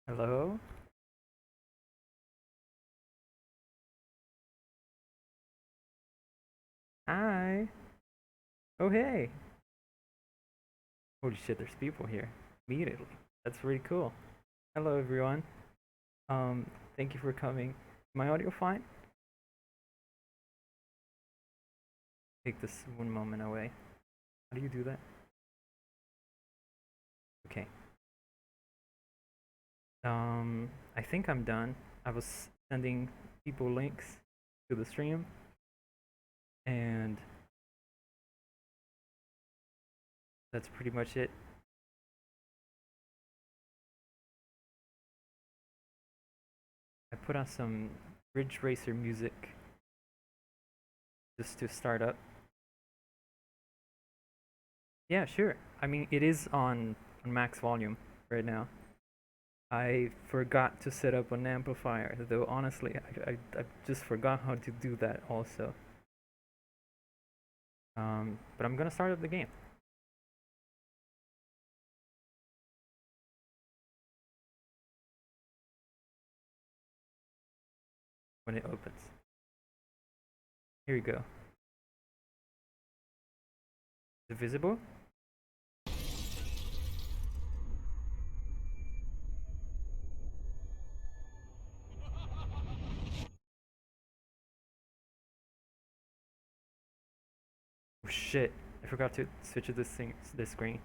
Hello? Hi. Oh, hey. Holy shit, there's people here. Immediately. That's really cool. Hello, everyone. Um, Thank you for coming. My audio fine? Take this one moment away. How do you do that? Okay. I think I'm done. I was sending people links to the stream, and that's pretty much it. I put on some Ridge Racer music just to start up. Yeah, sure. I mean, it is on max volume right now. I forgot to set up an amplifier, though honestly, I just forgot how to do that also. But I'm gonna start up the game. When it opens. Here we go. Is it visible? Oh shit, I forgot to switch to this screen.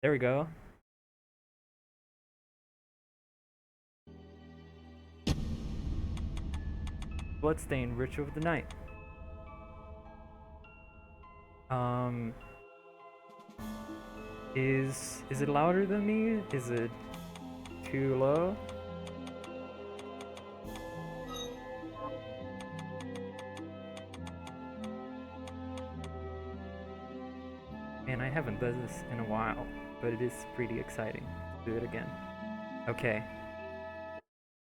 There we go. Bloodstained, Ritual of the Night. Um, is it louder than me? Is it too low? Man, I haven't done this in a while, but it is pretty exciting to do it again. Okay.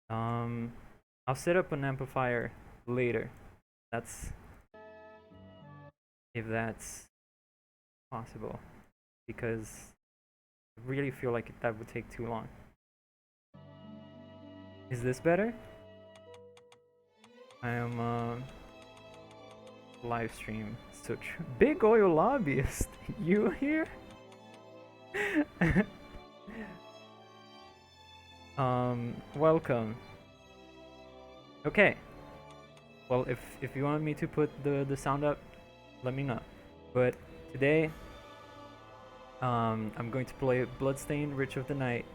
Um, I'll set up an amplifier later. That's if that's possible, because I really feel like that would take too long. Is this better? I am live stream. So big oil lobbyist, you here? Welcome. Okay. Well, if you want me to put the sound up, let me know. But today, I'm going to play Bloodstained, Rich of the Night.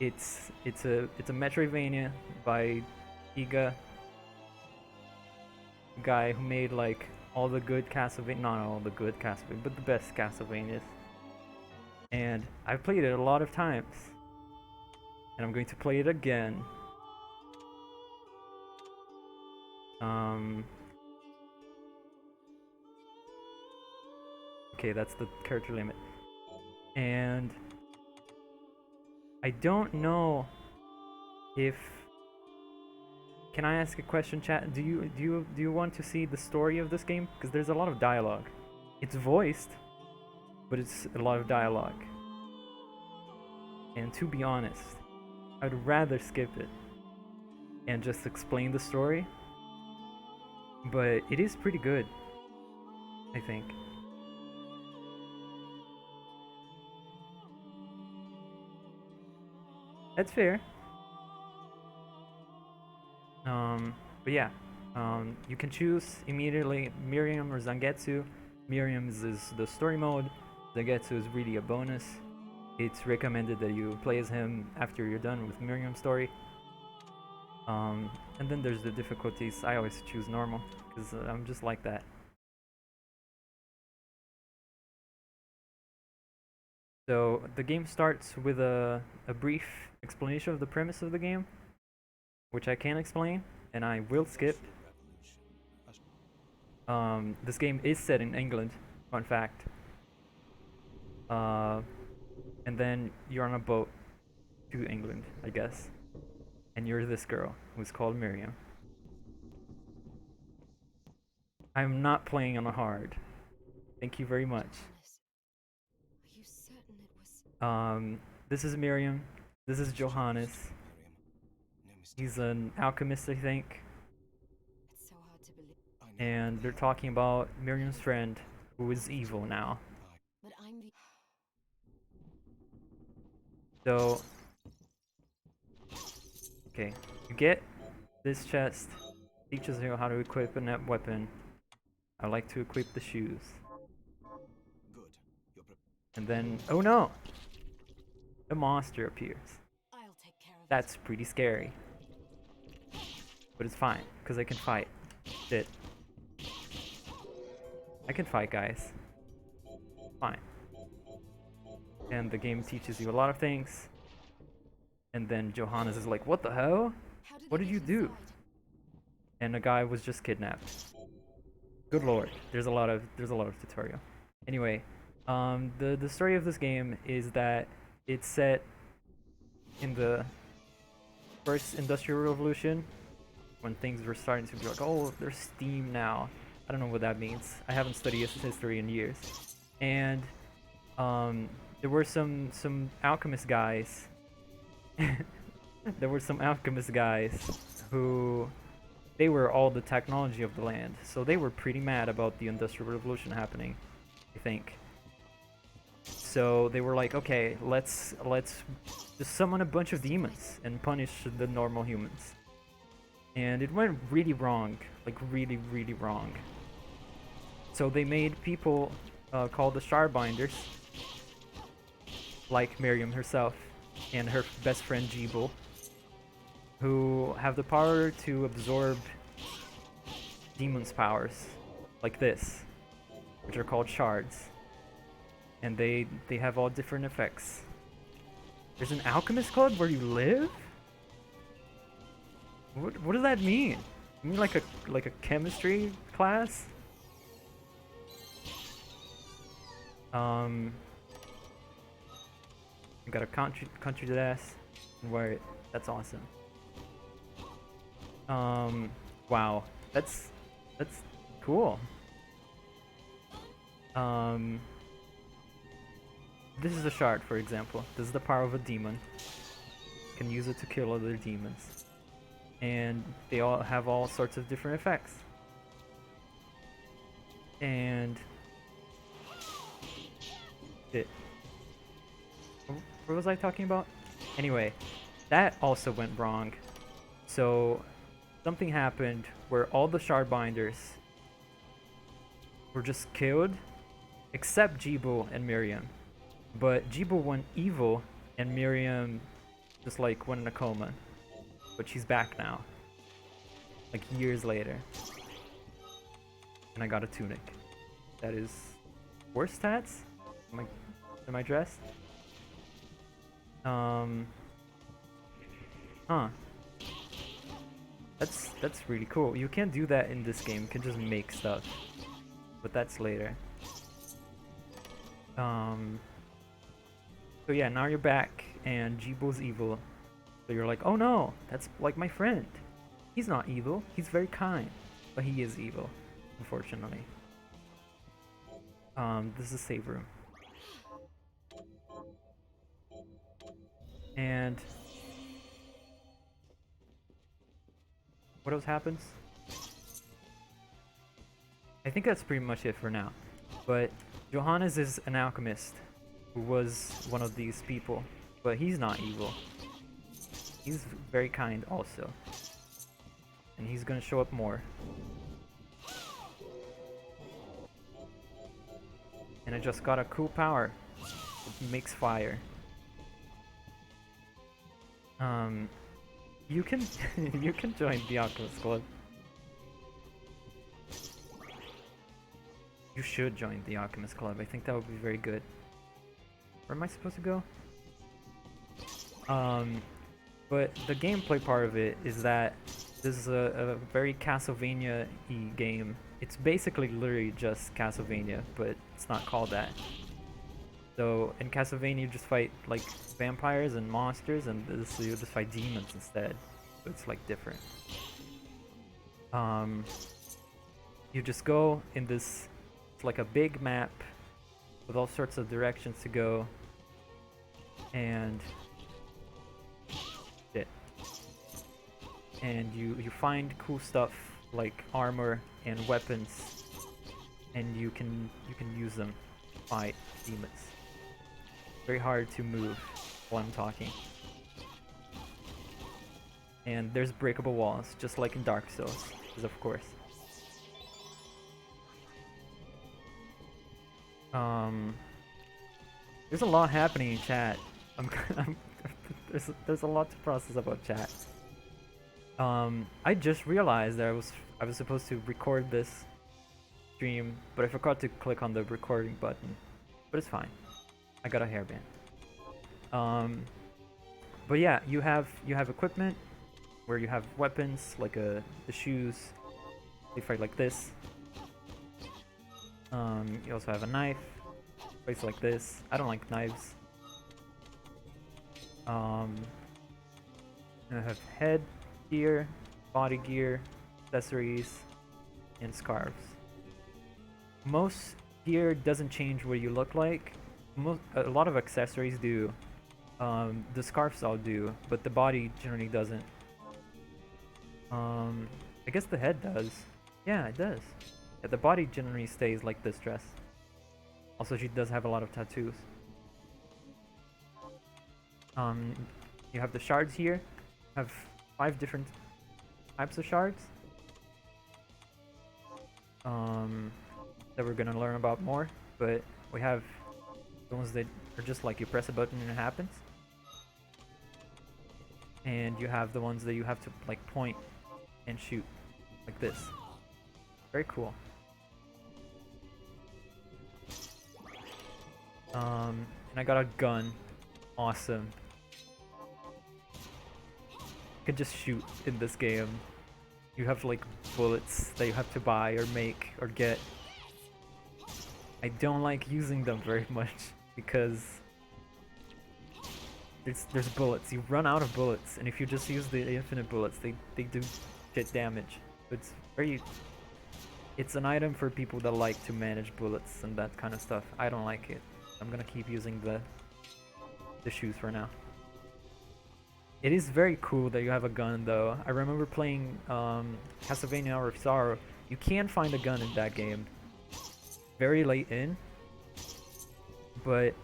It's a Metroidvania by Iga, guy who made like all the good Castlevania, not all the good Castlevania, but the best Castlevanias. And I've played it a lot of times, and I'm going to play it again. Um, okay, that's the character limit, and I don't know if. Can I ask a question, chat? Do you want to see the story of this game? Because there's a lot of dialogue. It's voiced, but it's a lot of dialogue. And to be honest, I'd rather skip it and just explain the story. But it is pretty good, I think. That's fair. But yeah, you can choose immediately Miriam or Zangetsu. Miriam is the story mode. Zangetsu is really a bonus. It's recommended that you play as him after you're done with Miriam's story. And then there's the difficulties. I always choose normal because I'm just like that. So the game starts with a brief explanation of the premise of the game, which I can explain, and I will skip. This game is set in England, fun fact. Uh, and then you're on a boat to England, I guess, and you're this girl who's called Miriam. I'm not playing on a hard. Thank you very much. This is Miriam. This is Johannes. He's an alchemist, I think. It's so hard to believe. And they're talking about Miriam's friend, who is evil now. But I'm the. So, okay, you get this chest. Teaches you how to equip a net weapon. I like to equip the shoes. And then, oh no! A monster appears. I'll take care of That's pretty scary. But it's fine, because I can fight. Shit. I can fight, guys. Fine. And the game teaches you a lot of things. And then Johannes is like, what the hell? How did What they did you get do? inside? And a guy was just kidnapped. Good lord. There's a lot of tutorial. Anyway, the story of this game is that it's set in the first industrial revolution, when things were starting to be like, oh, there's steam now. I don't know what that means. I haven't studied history in years. And there were some alchemist guys. There were some alchemist guys who they were all the technology of the land. So they were pretty mad about the industrial revolution happening, I think. So they were like, okay, let's just summon a bunch of demons and punish the normal humans. And it went really wrong, like really, really wrong. So they made people called the Shardbinders, like Miriam herself and her best friend Jeeble, who have the power to absorb demons' powers, like this, which are called shards. And they have all different effects. There's an alchemist club where you live? What does that mean? You mean like a chemistry class? I got a country desk and wear it. That's awesome. Wow. That's cool. This is a shard, for example. This is the power of a demon. You can use it to kill other demons. And they all have all sorts of different effects. And what was I talking about? Anyway, that also went wrong. So something happened where all the Shardbinders were just killed, except Jeeble and Miriam. But Jeeble went evil, and Miriam just like went in a coma. But she's back now, like years later. And I got a tunic. That is 4 stats? Am I dressed? Huh. That's really cool. You can't do that in this game. You can just make stuff. But that's later. So yeah, now you're back and Jeeble's evil. So you're like, oh no, that's like my friend. He's not evil. He's very kind. But he is evil, unfortunately. This is a save room. And what else happens? I think that's pretty much it for now. But Johannes is an alchemist who was one of these people, but he's not evil. He's very kind also. And he's gonna show up more. And I just got a cool power. It makes fire. You can you can join the Alchemist Club. You should join the Alchemist Club. I think that would be very good. Where am I supposed to go? But the gameplay part of it is that this is a very Castlevania-y game. It's basically literally just Castlevania, but it's not called that. So in Castlevania you just fight like vampires and monsters, and this you just fight demons instead. So it's like different. You just go in this, it's like a big map with all sorts of directions to go. and shit. And you find cool stuff like armor and weapons, and you can use them to fight demons. Very hard to move while I'm talking. And there's breakable walls, just like in Dark Souls, of course. There's a lot happening in chat. I'm there's a lot to process about chat. I just realized that I was supposed to record this stream, but I forgot to click on the recording button. But it's fine. I got a hairband. But yeah, you have equipment where you have weapons like the shoes. They fight like this. You also have a knife. Fights like this. I don't like knives. I have head gear, body gear, accessories, and scarves. Most gear doesn't change what you look like. A lot of accessories do. The scarves all do, but the body generally doesn't. I guess the head does. Yeah, it does. Yeah, the body generally stays like this dress. Also, she does have a lot of tattoos. You have the shards here. You have 5 different types of shards. That we're gonna learn about more, but we have the ones that are just like you press a button and it happens. And you have the ones that you have to like point and shoot, like this. Very cool. And I got a gun. Awesome. You can just shoot in this game. You have like bullets that you have to buy or make or get. I don't like using them very much because there's bullets. You run out of bullets, and if you just use the infinite bullets, they do shit damage. It's an item for people that like to manage bullets and that kind of stuff. I don't like it. I'm gonna keep using the shoes for now. It is very cool that you have a gun though. I remember playing Castlevania Hour of Sorrow. You can find a gun in that game. Very late in. But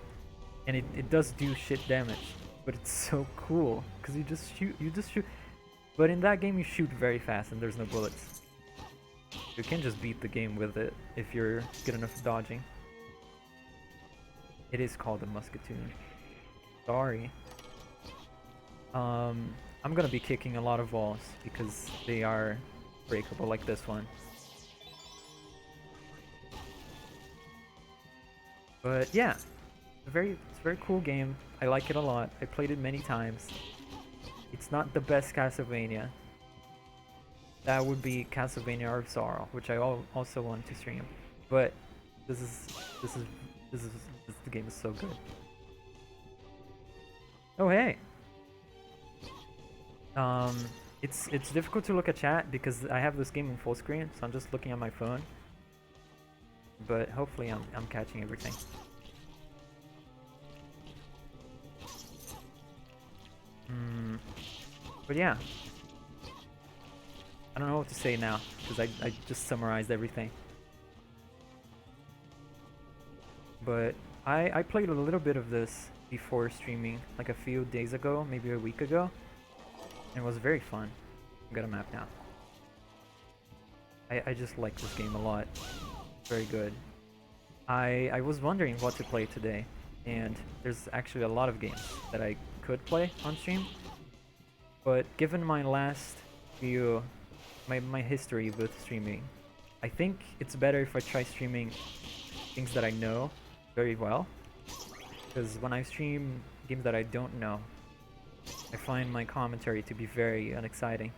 it does do shit damage. But it's so cool because you just shoot. But in that game you shoot very fast and there's no bullets. You can just beat the game with it if you're good enough at dodging. It is called a musketoon. Sorry. I'm gonna be kicking a lot of walls because they are breakable like this one. But yeah, it's a very cool game. I like it a lot. I played it many times. It's not the best Castlevania. That would be Castlevania Hour of Sorrow, which I also want to stream. But this the game is so good. Oh hey. It's difficult to look at chat because I have this game in full screen, so I'm just looking at my phone. But hopefully I'm catching everything. But yeah. I don't know what to say now because I just summarized everything. But I played a little bit of this before streaming, like a few days ago, maybe a week ago. And it was very fun. I've got a map now. I just like this game a lot. Very good. I was wondering what to play today, and there's actually a lot of games that I could play on stream. But given my last few, my history with streaming, I think it's better if I try streaming things that I know very well. Because when I stream games that I don't know, I find my commentary to be very unexciting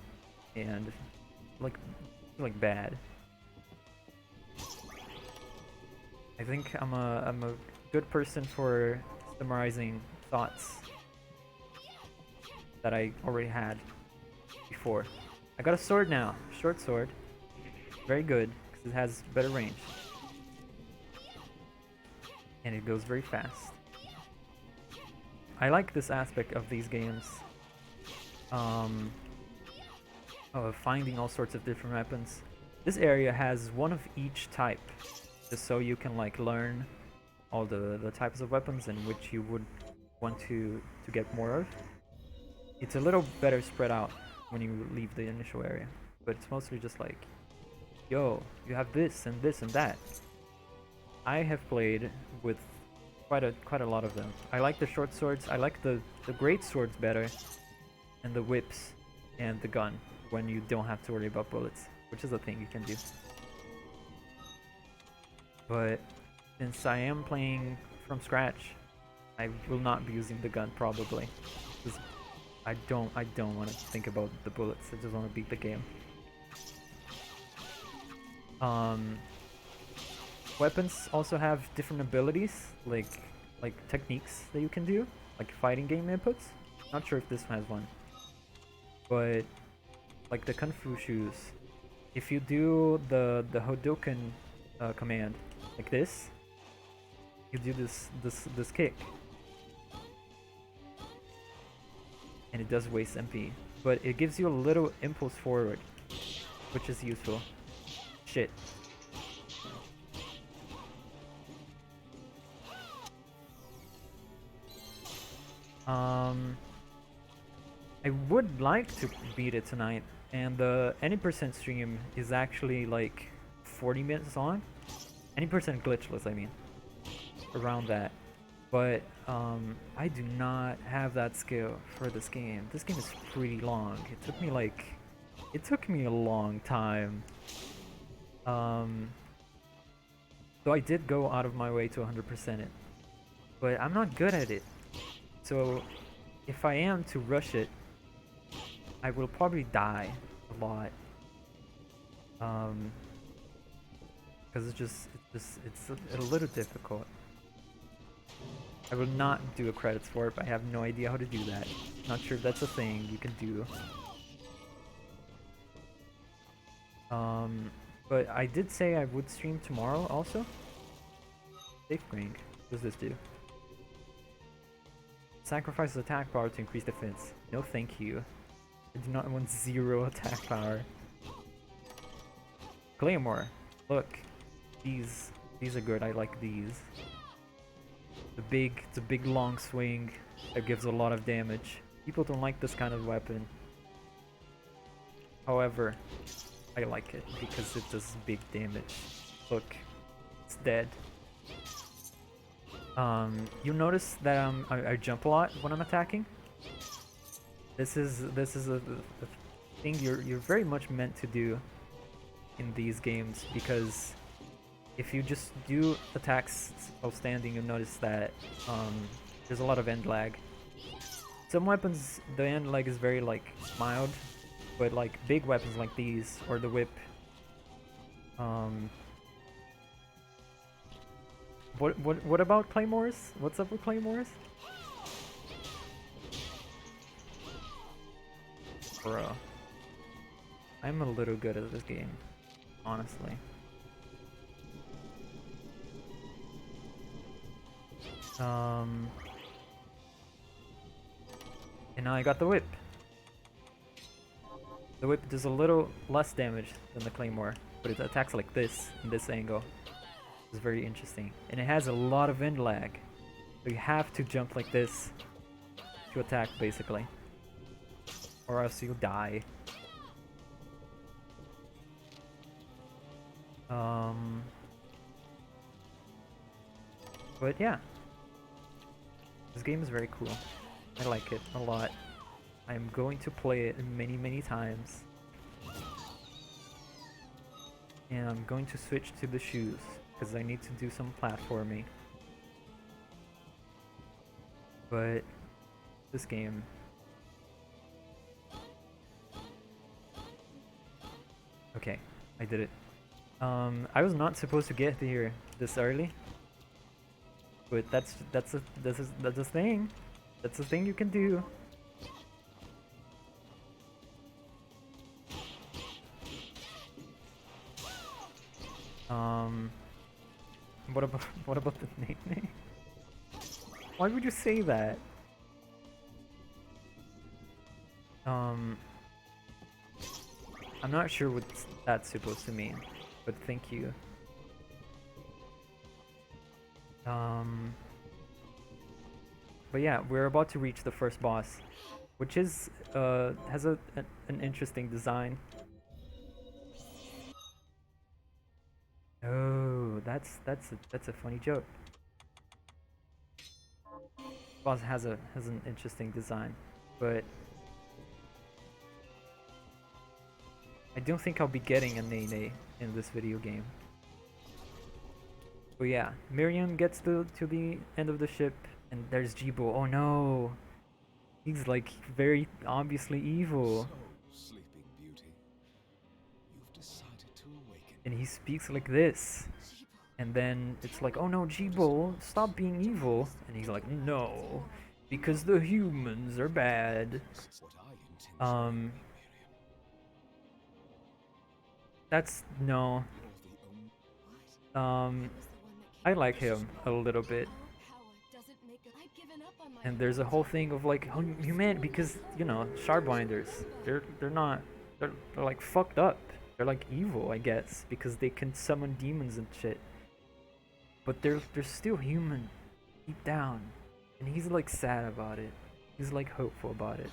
and like bad. I think I'm a good person for summarizing thoughts that I already had before. I got a sword now, short sword. Very good because it has better range. And it goes very fast. I like this aspect of these games. Um, of finding all sorts of different weapons. This area has one of each type, just so you can like learn all the types of weapons and which you would want to get more of. It's a little better spread out when you leave the initial area, but it's mostly just like, yo, you have this and this and that. I have played with quite a lot of them. I like the short swords. I like the great swords better, and the whips, and the gun when you don't have to worry about bullets, which is a thing you can do. But since I am playing from scratch, I will not be using the gun probably, because I don't want to think about the bullets. I just want to beat the game. Weapons also have different abilities, like techniques that you can do, like fighting game inputs. Not sure if this one has one, but like the kung fu shoes. If you do the Hodoken command like this, you do this kick, and it does waste MP, but it gives you a little impulse forward, which is useful. Shit. I would like to beat it tonight, and the any percent stream is actually like 40 minutes long. Any percent glitchless, I mean, around that. But I do not have that skill for this game. This game is pretty long. It took me a long time. So I did go out of my way to 100% it, but I'm not good at it. So if I am to rush it, I will probably die a lot. Because it's a little difficult. I will not do a credits for it. I have no idea how to do that. Not sure if that's a thing you can do. But I did say I would stream tomorrow also. Safe ring. What does this do? Sacrifices attack power to increase defense. No thank you. I do not want 0 attack power. Claymore. Look. These are good. I like these. The big long swing that gives a lot of damage. People don't like this kind of weapon. However, I like it because it does big damage. Look. It's dead. You notice that I jump a lot when I'm attacking. This is a thing you're very much meant to do in these games, because if you just do attacks while standing, you'll notice that there's a lot of end lag. Some weapons, the end lag is very like mild, but like big weapons like these or the whip. What about claymores? What's up with claymores? Bro, I'm a little good at this game, honestly. And now I got the whip. The whip does a little less damage than the claymore, but it attacks like this in this angle. It's very interesting, and it has a lot of end lag, so you have to jump like this to attack basically, or else you'll die. But yeah, this game is very cool. I like it a lot. I'm going to play it many times, and I'm going to switch to the shoes because I need to do some platforming. But this game, okay, I did it. I was not supposed to get here this early, but that's a thing. That's a thing you can do. What about the name? Why would you say that? Um, I'm not sure what that's supposed to mean, but thank you. But yeah, we're about to reach the first boss, which is has an interesting design. Oh, that's a funny joke. Boss has an interesting design, but I don't think I'll be getting a Nene in this video game. But yeah, Miriam gets to the end of the ship, and there's Jibo. Oh no, he's like very obviously evil, So, Sleeping Beauty, you've decided to awaken. and he speaks like this. And then it's like, oh no, Jibo, stop being evil. And he's like, no, because the humans are bad. This is what I intended Um, Miriam. that's no. You're the only. I like him a little bit. And there's a whole thing of like human, because you know, Shardbinders, they're not they're like fucked up. They're like evil, I guess, because they can summon demons and shit. But they're still human deep down, and he's like sad about it. He's like hopeful about it.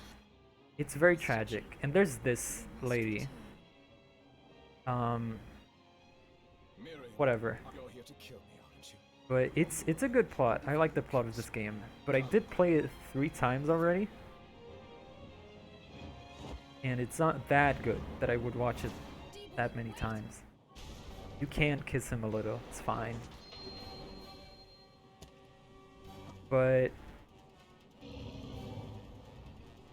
It's very tragic. And there's this lady. Miriam, Whatever. you're here to kill me, aren't you? But it's a good plot. I like the plot of this game. But I did play it 3 times already. And it's not that good that I would watch it that many times. You can kiss him a little. It's fine. But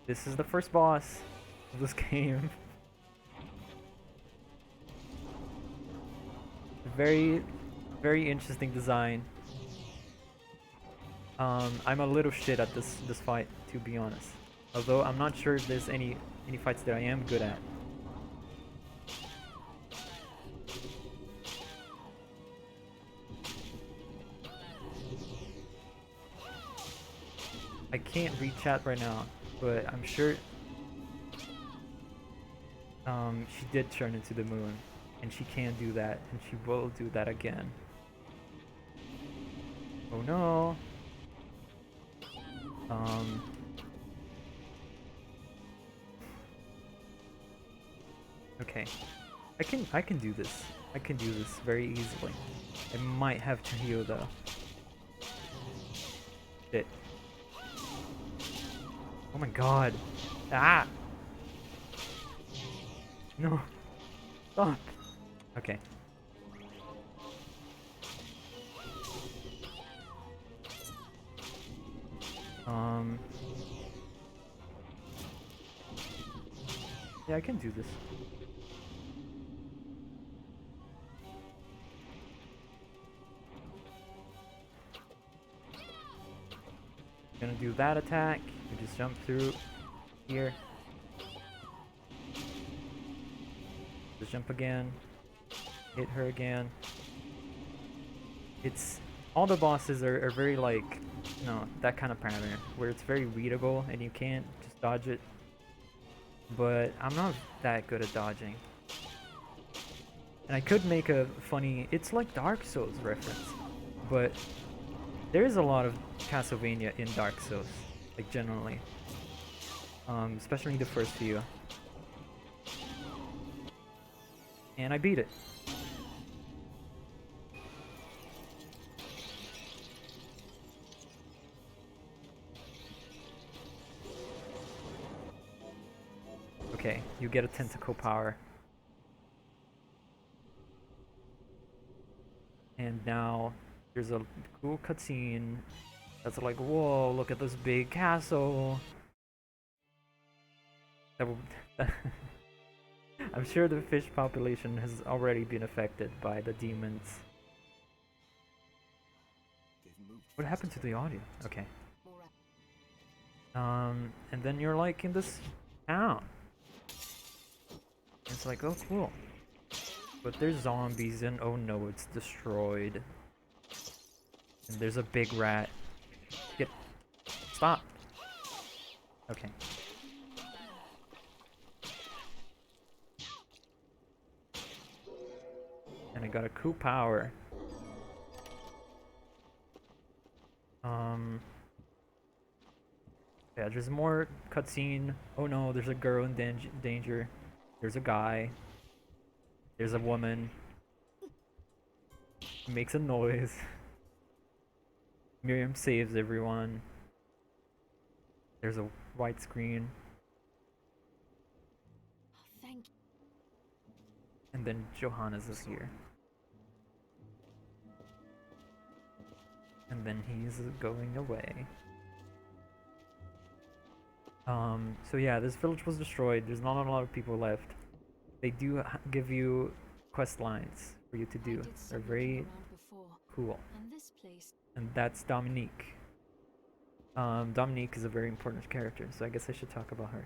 this is the first boss of this game. Very, very interesting design. I'm a little shit at this fight, to be honest. Although I'm not sure if there's any fights that I am good at. I can't read chat right now, but I'm sure she did turn into the moon, and she can do that, and she will do that again. Oh no. Okay. I can do this. I can do this very easily. I might have to heal though. Shit. Oh my god. Ah! No. Stop. Okay. Yeah, I can do this. Gonna do that attack. We just jump through here. Just jump again. Hit her again. It's all the bosses are very like, you know, that kind of pattern where it's very readable and you can't just dodge it. But I'm not that good at dodging. And I could make a funny, it's like Dark Souls reference, but there is a lot of Castlevania in Dark Souls, like generally, especially the first few. And I beat it. Okay, you get a tentacle power. And now there's a cool cutscene that's like, whoa, look at this big castle. That will I'm sure the fish population has already been affected by the demons. What happened to the audio? Okay. And then you're like in this town. It's like, oh cool. But there's zombies and oh no, it's destroyed. And there's a big rat. Stop. Okay. and I got a cool power. Yeah, there's more cutscene. Oh no, there's a girl in danger. There's a guy. There's a woman. He makes a noise. Miriam saves everyone. There's a white screen. Oh, thank you. And then Johannes is here. And then he's going away. So yeah, this village was destroyed. There's not a lot of people left. They do give you quest lines for you to I do. did They're some very looking around before, cool. and this place. And that's Dominique. Dominique is a very important character, so I guess I should talk about her.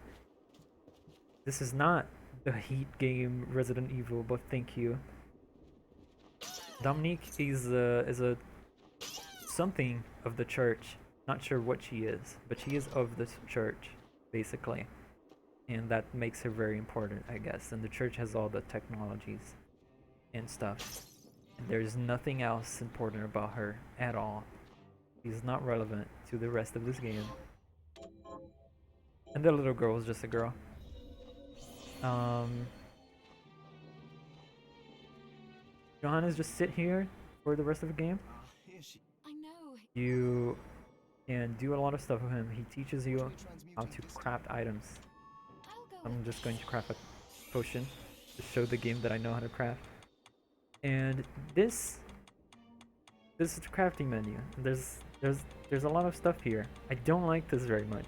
This is not the Heat game Resident Evil, but thank you. Dominique is a something of the church. Not sure what she is, but she is of the church, basically. And that makes her very important, I guess. And the church has all the technologies and stuff. And there's nothing else important about her at all. She's not relevant to the rest of this game. And the little girl is just a girl. Johannes, just sit here for the rest of the game. Here she. I know. You can do a lot of stuff with him. He teaches you Try how transmuting to this craft items. I'll go. I'm with just this. going to craft a potion to show the game that I know how to craft. And this is the crafting menu. There's a lot of stuff here. I don't like this very much.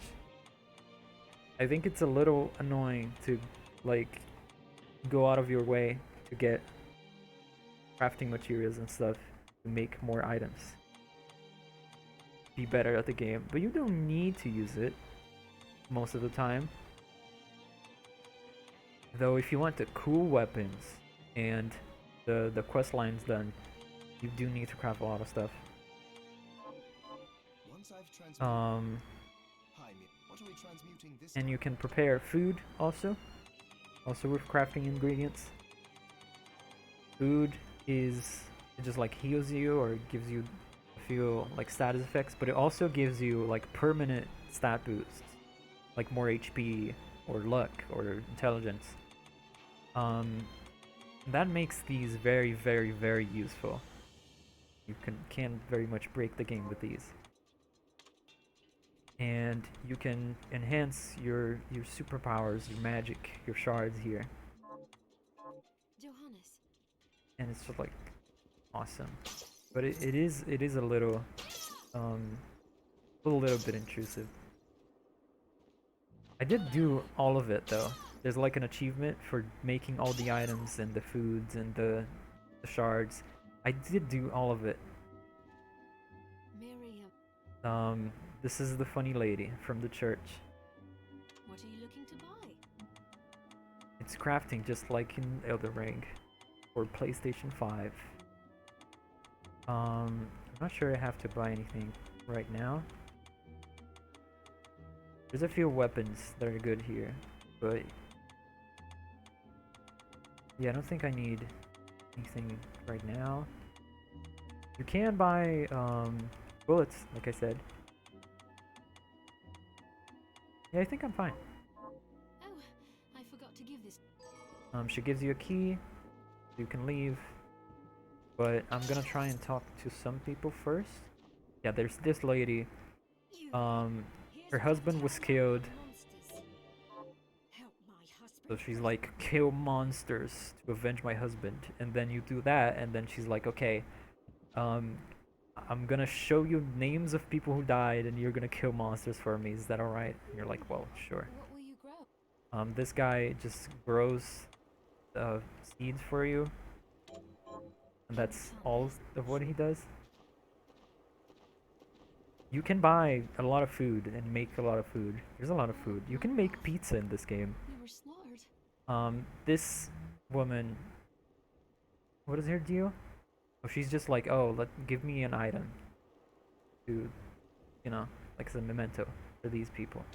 I think it's a little annoying to like go out of your way to get crafting materials and stuff to make more items. Be better at the game, but you don't need to use it most of the time. Though if you want the cool weapons and the quest lines done, you do need to craft a lot of stuff. Once I've transmuted. Hi, what are we transmuting this And time? you can prepare food also with crafting ingredients. Food is, it just like heals you or gives you a few like status effects, but it also gives you like permanent stat boosts, like more HP or luck or intelligence. That makes these very, very, very useful. You can very much break the game with these. And you can enhance your superpowers, your magic, your shards here. Johannes. And it's just like awesome. But it is a little bit intrusive. I did do all of it though. There's like an achievement for making all the items and the foods and the shards. I did do all of it. Miriam. This is the funny lady from the church. What are you looking to buy? It's crafting just like in Elden Ring or PlayStation 5. I'm not sure I have to buy anything right now. There's a few weapons that are good here, but yeah, I don't think I need anything right now. You can buy bullets, like I said. Yeah, I think I'm fine. Oh, I forgot to give this. She gives you a key, you can leave, but I'm gonna try and talk to some people first. Yeah, there's this lady. You. Her husband was killed, Monsters. Help my husband. so she's like, kill monsters to avenge my husband. And then you do that, and then she's like, okay, I'm gonna show you names of people who died, and you're gonna kill monsters for me. Is that alright? And you're like, well, sure. What will you grow? This guy just grows seeds for you, and that's all of what he does. You can buy a lot of food and make a lot of food. There's a lot of food. You can make pizza in this game. You were smart. This woman, what is her deal? Oh, she's just like, oh, give me an item to, you know, like as a memento for these people.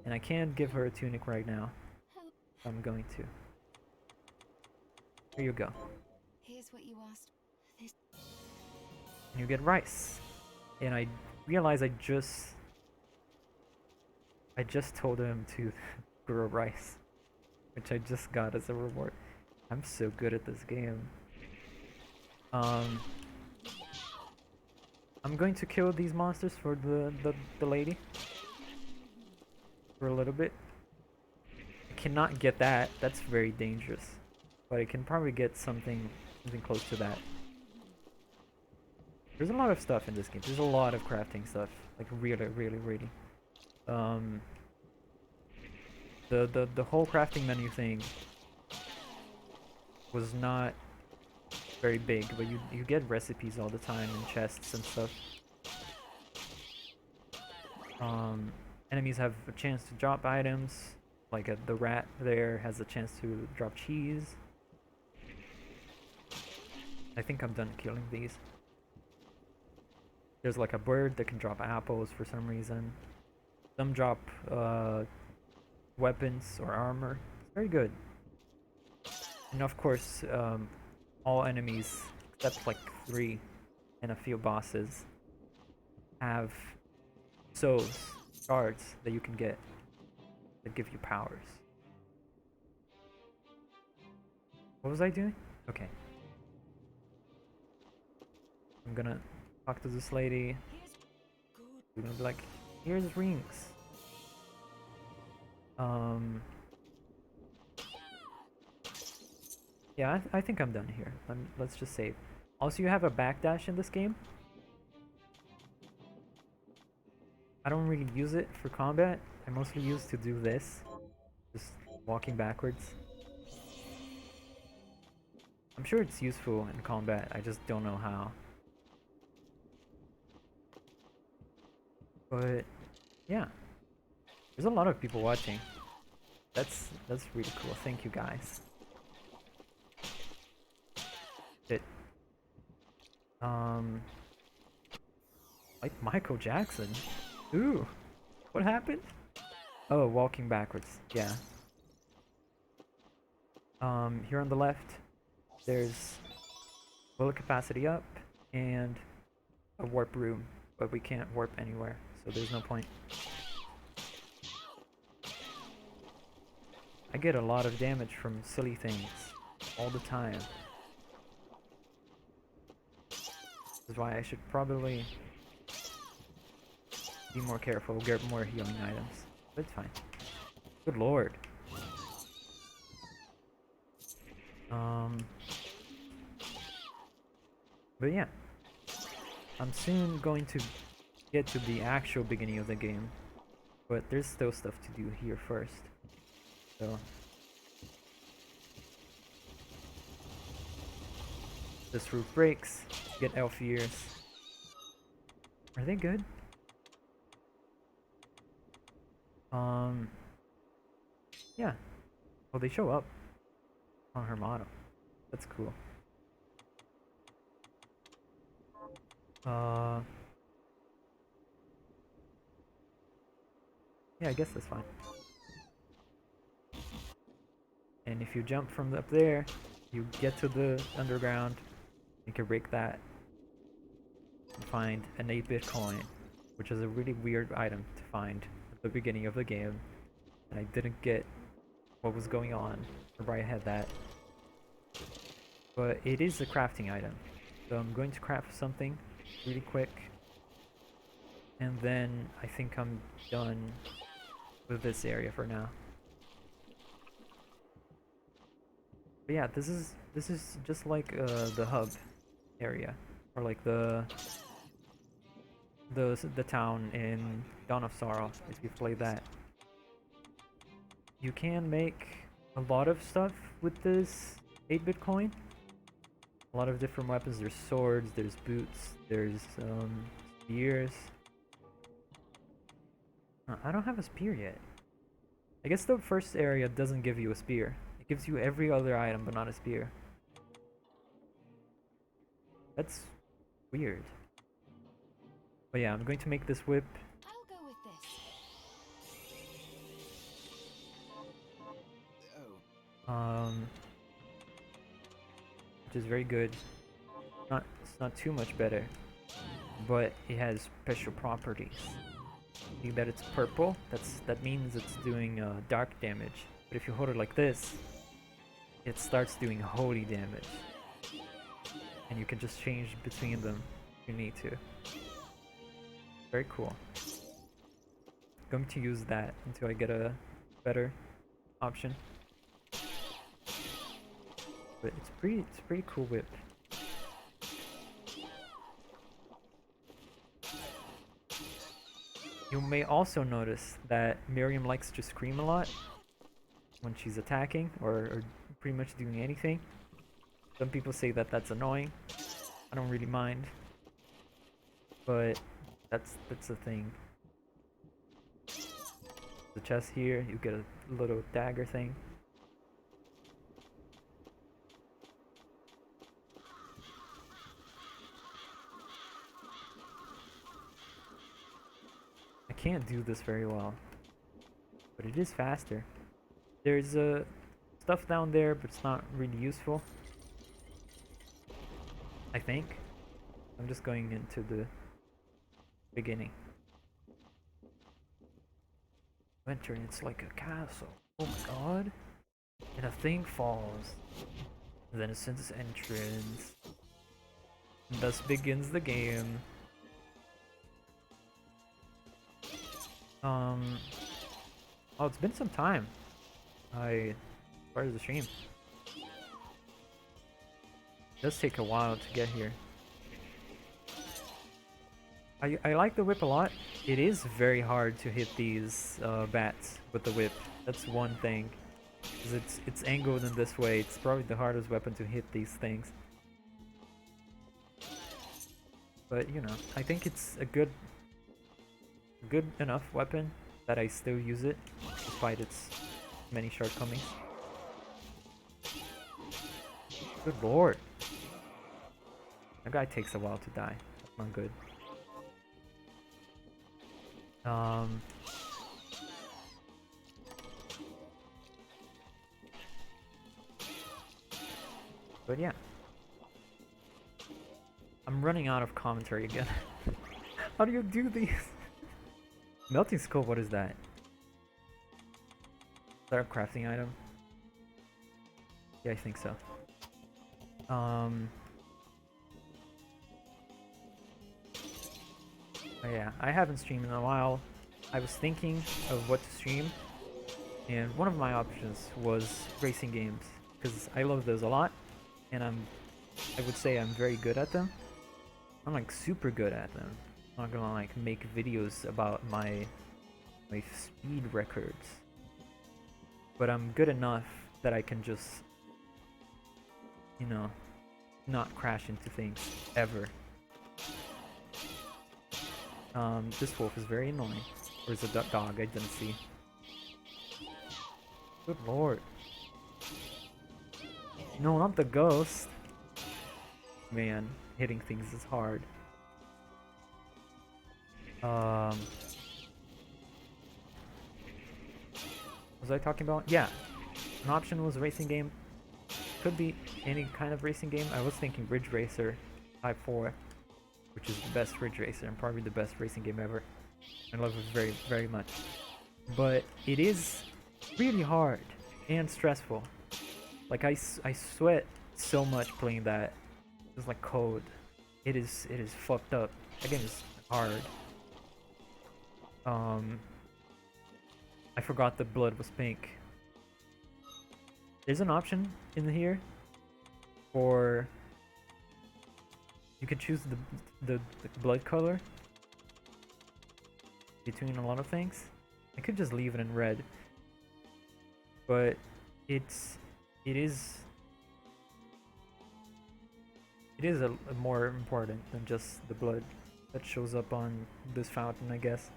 And I can't give her a tunic right now. Help. I'm going to. Here you go. Here's this what you asked? This. And you get rice. And I realize I just told him to grow rice, which I just got as a reward. I'm so good at this game. I'm going to kill these monsters for the lady for a little bit. I cannot get that. That's very dangerous. But I can probably get something close to that. There's a lot of stuff in this game. There's a lot of crafting stuff. Like really, really, really. The whole crafting menu thing was not very big, but you get recipes all the time in chests and stuff. Enemies have a chance to drop items, like the rat there has a chance to drop cheese. I think I'm done killing these. There's like a bird that can drop apples for some reason. Some drop weapons or armor. It's very good. And of course, all enemies, except like 3 and a few bosses, have souls, shards that you can get that give you powers. What was I doing? Okay. I'm gonna talk to this lady. We're gonna be like, here's rings. Yeah, I think I'm done here. Let's just save. Also, you have a backdash in this game. I don't really use it for combat. I mostly use to do this. Just walking backwards. I'm sure it's useful in combat, I just don't know how. But yeah. There's a lot of people watching. That's really cool. Thank you guys. It like Michael Jackson. Ooh. What happened? Oh, walking backwards. Yeah. Here on the left, there's bullet capacity up and a warp room, but we can't warp anywhere, so there's no point. I get a lot of damage from silly things all the time. This is why I should probably be more careful, get more healing items. But it's fine. Good lord. But yeah. I'm soon going to get to the actual beginning of the game. But there's still stuff to do here first. So this roof breaks, get elf ears. Are they good? Yeah. Oh, they show up on her model. That's cool. Yeah, I guess that's fine. And if you jump from up there, you get to the underground. You can break that and find an 8-bit coin, which is a really weird item to find at the beginning of the game. And I didn't get what was going on, or I had that. But it is a crafting item. So I'm going to craft something really quick. And then I think I'm done with this area for now. But yeah, this is just like the hub area, or like the town in Dawn of Sorrow. If you've played that, you can make a lot of stuff with this 8-bit coin. A lot of different weapons. There's swords, there's boots, there's spears. I don't have a spear yet. I guess the first area doesn't give you a spear. It gives you every other item, but not a spear. That's weird. But yeah, I'm going to make this whip. I'll go with this. Oh, which is very good. It's not too much better, but it has special properties. See that it's purple? That means it's doing dark damage. But if you hold it like this, it starts doing holy damage. And you can just change between them if you need to. Very cool. Going to use that until I get a better option. But it's a pretty cool whip. You may also notice that Miriam likes to scream a lot when she's attacking or pretty much doing anything. Some people say that that's annoying. I don't really mind, but that's a thing. The chest here, you get a little dagger thing. I can't do this very well, but it is faster. There's stuff down there, but it's not really useful. I think. I'm just going into the beginning. Entering, it's like a castle. Oh my god. And a thing falls. And then it sends entrance. And thus begins the game. Oh, it's been some time. I started the stream. It does take a while to get here. I like the whip a lot. It is very hard to hit these bats with the whip. That's one thing. 'Cause it's angled in this way. It's probably the hardest weapon to hit these things. But you know, I think it's a good enough weapon that I still use it despite its many shortcomings. Good lord. That guy takes a while to die. That's not good. But yeah. I'm running out of commentary again. How do you do these? Melting skull, what is that? Is that a crafting item? Yeah, I think so. Oh yeah, I haven't streamed in a while. I was thinking of what to stream, and one of my options was racing games, because I love those a lot, and I would say I'm very good at them. I'm like super good at them. I'm not gonna like make videos about my speed records, but I'm good enough that I can just, you know, not crash into things ever. This wolf is very annoying. Or is it a dog? I didn't see. Good lord. No, not the ghost. Man, hitting things is hard. Was I talking about? Yeah. An option was racing game. Could be any kind of racing game. I was thinking Ridge Racer Type 4, which is the best Ridge Racer and probably the best racing game ever. I love it very, very much. But it is really hard and stressful. Like I sweat so much playing that. It's like code. It is fucked up. That game is hard. I forgot the blood was pink. There's an option in here for you could choose the blood color between a lot of things. I could just leave it in red, but it is a more important than just the blood that shows up on this fountain, I guess.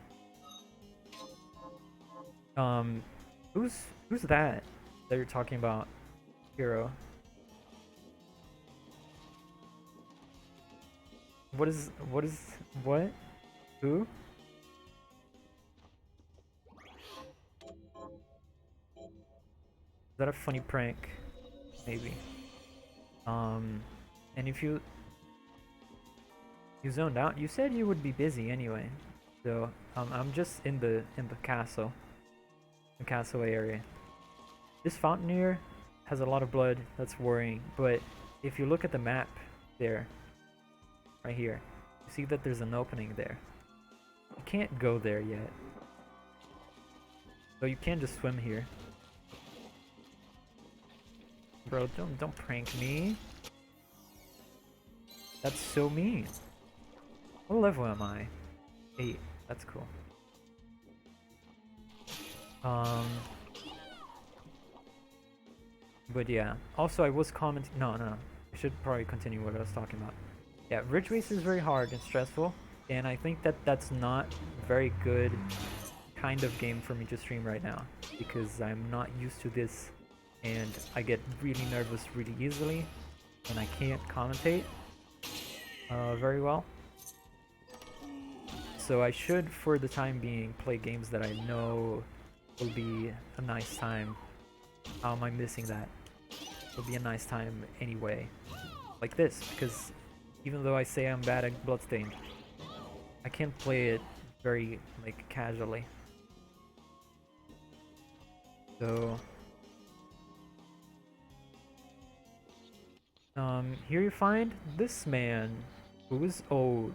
Who's that you're talking about, hero? What? Who? Is that a funny prank? Maybe. And if you zoned out, you said you would be busy anyway. So I'm just in the castle, the castle area. This fountain here has a lot of blood. That's worrying. But if you look at the map there, right here, you see that there's an opening there. You can't go there yet. So you can't just swim here. Bro, don't prank me. That's so mean. What level am I? 8. That's cool. But yeah. Also, I was commenting. No. I should probably continue what I was talking about. Yeah, Ridge Race is very hard and stressful, and I think that that's not very good kind of game for me to stream right now because I'm not used to this, and I get really nervous really easily, and I can't commentate very well. So I should, for the time being, play games that I know will be a nice time. How am I missing that? It'll be a nice time anyway. Like this, because even though I say I'm bad at Bloodstained, I can't play it very, like, casually. So... here you find this man, who is old.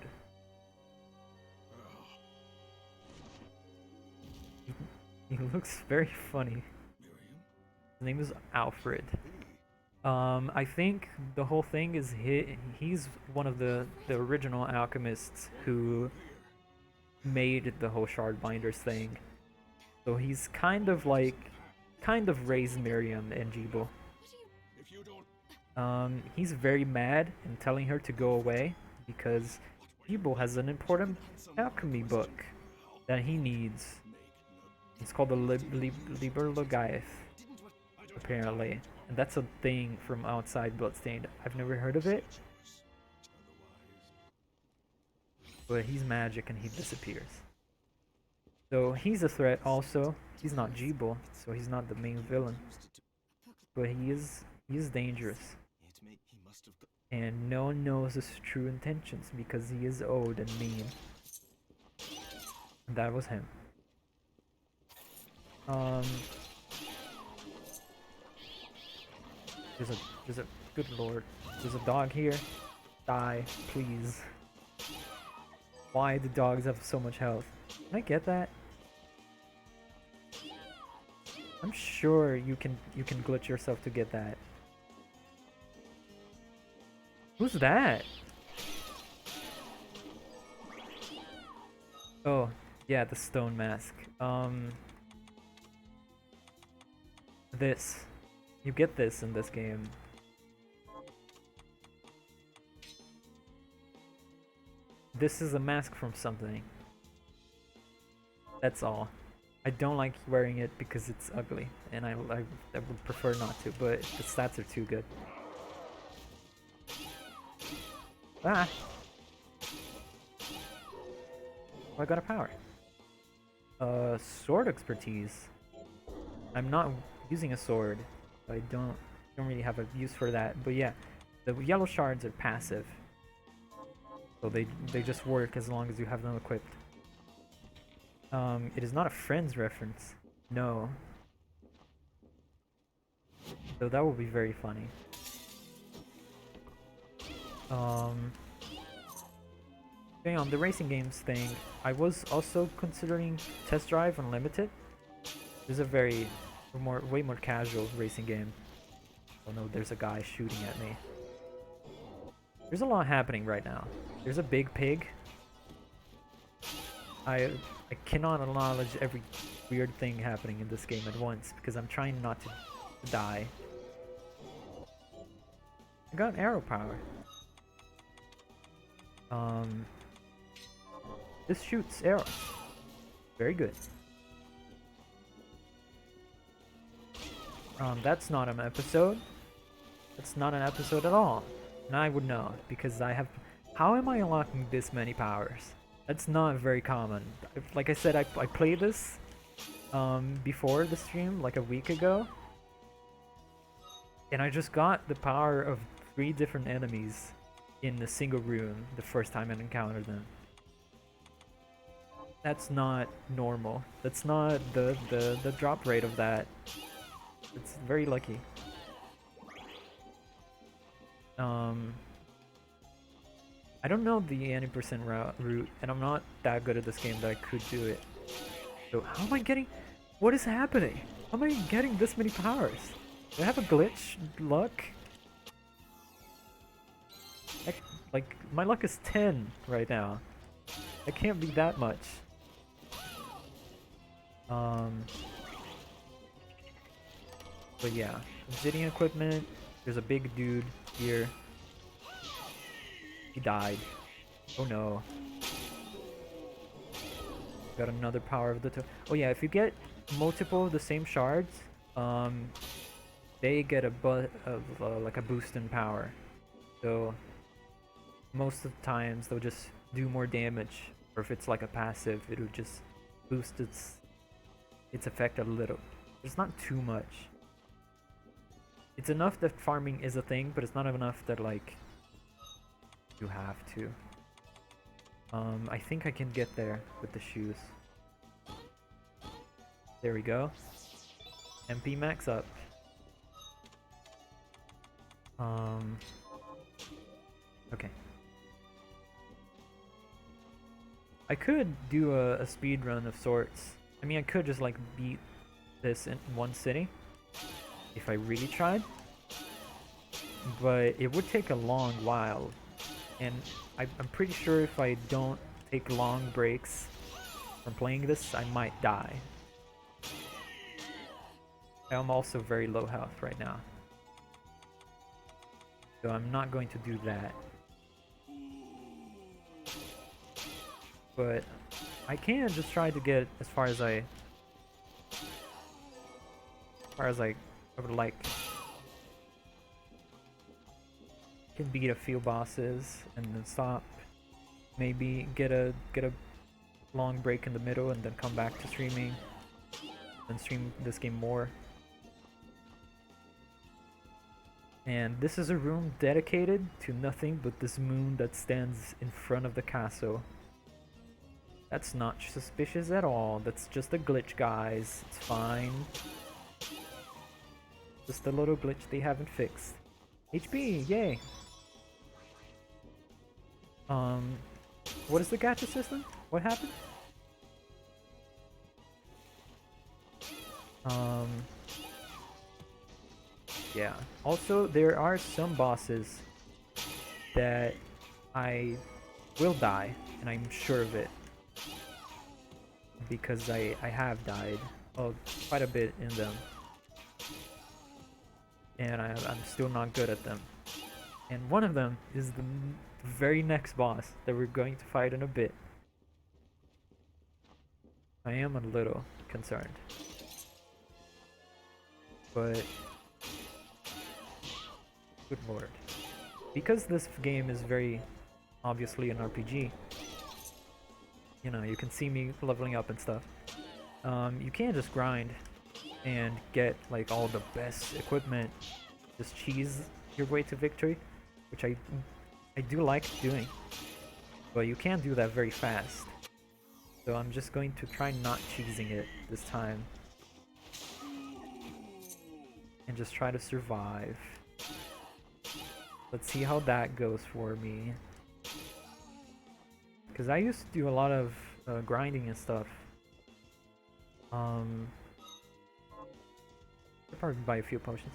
He looks very funny. His name is Alfred. I think the whole thing is he's one of the original alchemists who made the whole shard binders thing. So he's kind of raised Miriam and Jibo. He's very mad and telling her to go away because Jibo has an important alchemy book that he needs. It's called the Liber Logaeth, apparently. And that's a thing from outside Bloodstained. I've never heard of it. But he's magic and he disappears. So he's a threat also. He's not Jibo, so he's not the main villain. But he is dangerous. And no one knows his true intentions because he is old and mean. And that was him. There's a good lord. There's a dog here. Die, please. Why do dogs have so much health? Can I get that? I'm sure you can glitch yourself to get that. Who's that? Oh, yeah, the stone mask. This. You get this in this game. This is a mask from something. That's all. I don't like wearing it because it's ugly, and I would prefer not to, but the stats are too good. Ah! Oh, I got a power. Sword expertise. I'm not using a sword. I don't really have a use for that, but yeah, the yellow shards are passive, so they just work as long as you have them equipped. It is not a Friends reference, no. So that will be very funny. Okay, on the racing games thing, I was also considering Test Drive Unlimited. There's a way more casual racing game. Oh no, there's a guy shooting at me. There's a lot happening right now. There's a big pig. I cannot acknowledge every weird thing happening in this game at once because I'm trying not to die. I got arrow power. This shoots arrows. Very good. That's not an episode. That's not an episode at all. And I would know, because I have... How am I unlocking this many powers? That's not very common. Like I said, I played this before the stream, like a week ago. And I just got the power of 3 different enemies in a single room the first time I encountered them. That's not normal. That's not the drop rate of that. It's very lucky. I don't know the 80% route, and I'm not that good at this game that I could do it. So how am I getting... What is happening? How am I getting this many powers? Do I have a glitch? Luck? Like, my luck is 10 right now. It can't be that much. But yeah, obsidian equipment. There's a big dude here. He died. Oh no. Got another power of the oh yeah, if you get multiple of the same shards, they get a like a boost in power. So most of the times they'll just do more damage, or if it's like a passive, it'll just boost its effect a little. It's not too much. It's enough that farming is a thing, but it's not enough that like you have to. I think I can get there with the shoes. There we go. MP max up. Okay. I could do a speed run of sorts. I mean, I could just like beat this in one sitting if I really tried, but it would take a long while, and I'm pretty sure if I don't take long breaks from playing this, I might die. I'm also very low health right now, so I'm not going to do that. But I can just try to get as far as I would like. Can beat a few bosses and then stop. Maybe get a long break in the middle and then come back to streaming and stream this game more. And this is a room dedicated to nothing but this moon that stands in front of the castle. That's not suspicious at all. That's just a glitch, guys. It's fine. Just a little glitch they haven't fixed. HP, yay! What is the gacha system? What happened? Yeah. Also, there are some bosses that I will die, and I'm sure of it. Because I have died quite a bit in them. And I'm still not good at them. And one of them is the very next boss that we're going to fight in a bit. I am a little concerned. But good lord. Because this game is very obviously an RPG, you know, you can see me leveling up and stuff. You can't just grind and get like all the best equipment, just cheese your way to victory, which I do like doing, but you can't do that very fast. So I'm just going to try not cheesing it this time and just try to survive. Let's see how that goes for me, because I used to do a lot of grinding and stuff. I'll probably buy a few potions.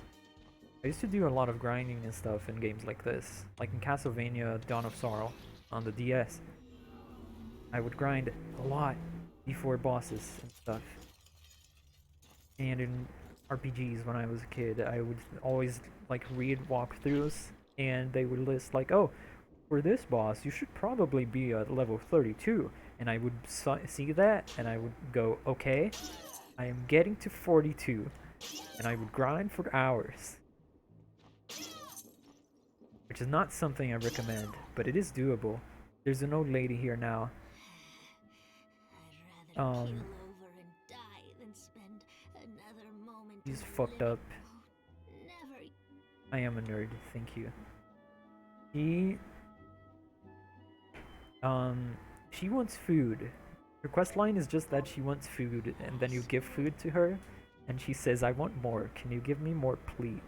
I used to do a lot of grinding and stuff in games like this, like in Castlevania Dawn of Sorrow on the DS. I would grind a lot before bosses and stuff. And in RPGs when I was a kid, I would always like read walkthroughs, and they would list like, oh, for this boss you should probably be at level 32, and I would see that and I would go, okay, I am getting to 42, and I would grind for hours. Which is not something I recommend, but it is doable. There's an old lady here now. I'd rather keel over and die than spend another moment She's of fucked up. Never. I am a nerd, thank you. He she wants food. Her quest line is just that she wants food, and then you give food to her, and she says, "I want more. Can you give me more, please?"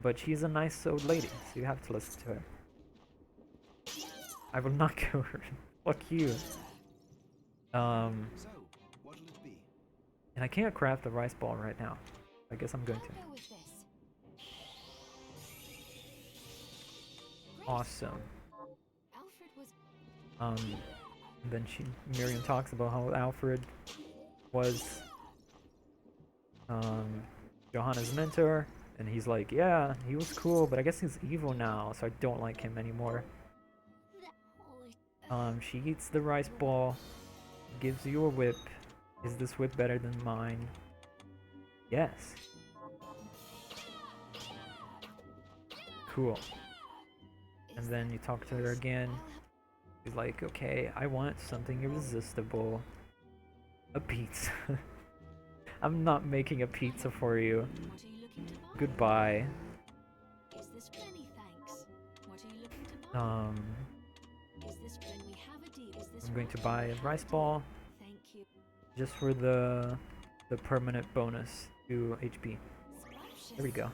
But she's a nice old lady, so you have to listen to her. I will not kill her. Fuck you. So, what'll it be? And I can't craft a rice ball right now. I guess I'm going I'll to. go with this. Awesome. Alfred was And then Miriam talks about how Alfred was Johanna's mentor, and he's like, yeah, he was cool, but I guess he's evil now, so I don't like him anymore. that holy. She eats the rice ball, gives you a whip. Is this whip better than mine? Yes. Cool. And then you talk to her again. She's like, okay, I want something irresistible. A pizza. I'm not making a pizza for you. What are you looking to buy? Goodbye. Is this many thanks? What are you looking to buy? Is this when we have a deal? Is this I'm going to what buy we a have rice a deal? ball Thank you. just for the permanent bonus to HP. There we go.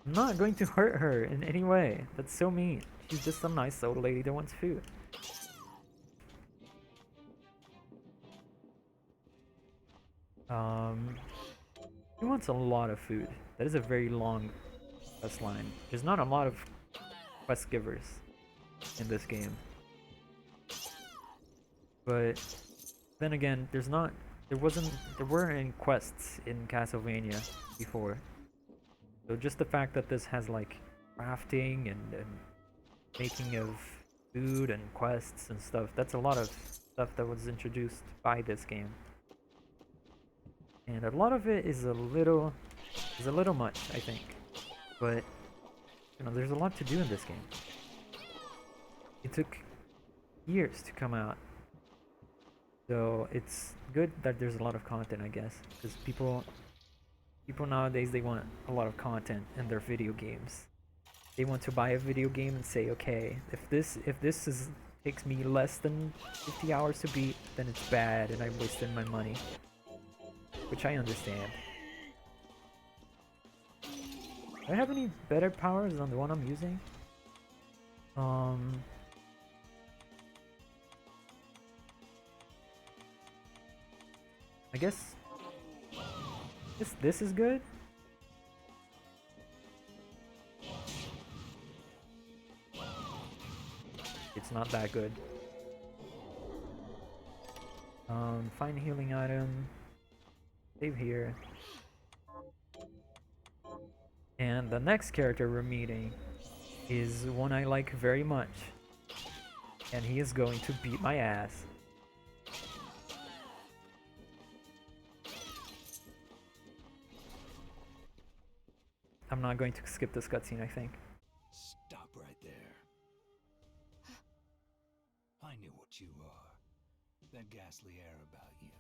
I'm not going to hurt her in any way. That's so mean. She's just a nice old lady that wants food. He wants a lot of food. That is a very long quest line. There's not a lot of quest givers in this game. But then again, there weren't any quests in Castlevania before. So just the fact that this has like crafting and making of food and quests and stuff, that's a lot of stuff that was introduced by this game. And a lot of it is a little much, I think. But you know, there's a lot to do in this game. It took years to come out. So it's good that there's a lot of content, I guess, because people nowadays, they want a lot of content in their video games. They want to buy a video game and say, okay, if this takes me less than 50 hours to beat, then it's bad and I wasted my money. Which I understand. Do I have any better powers than the one I'm using? I guess this is good. It's not that good. Find healing item. Save here. And the next character we're meeting is one I like very much. And he is going to beat my ass. I'm not going to skip this cutscene, I think. Stop right there. I knew what you are. That ghastly air about you.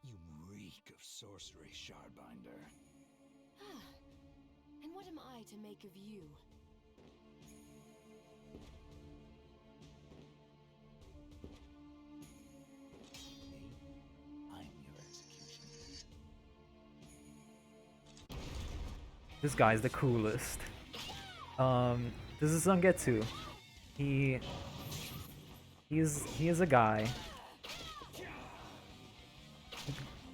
You reek of sorcery, Shardbinder. Ah, and what am I to make of you? Me? I'm your executioner. This guy's the coolest. This is Zangetsu. He is a guy.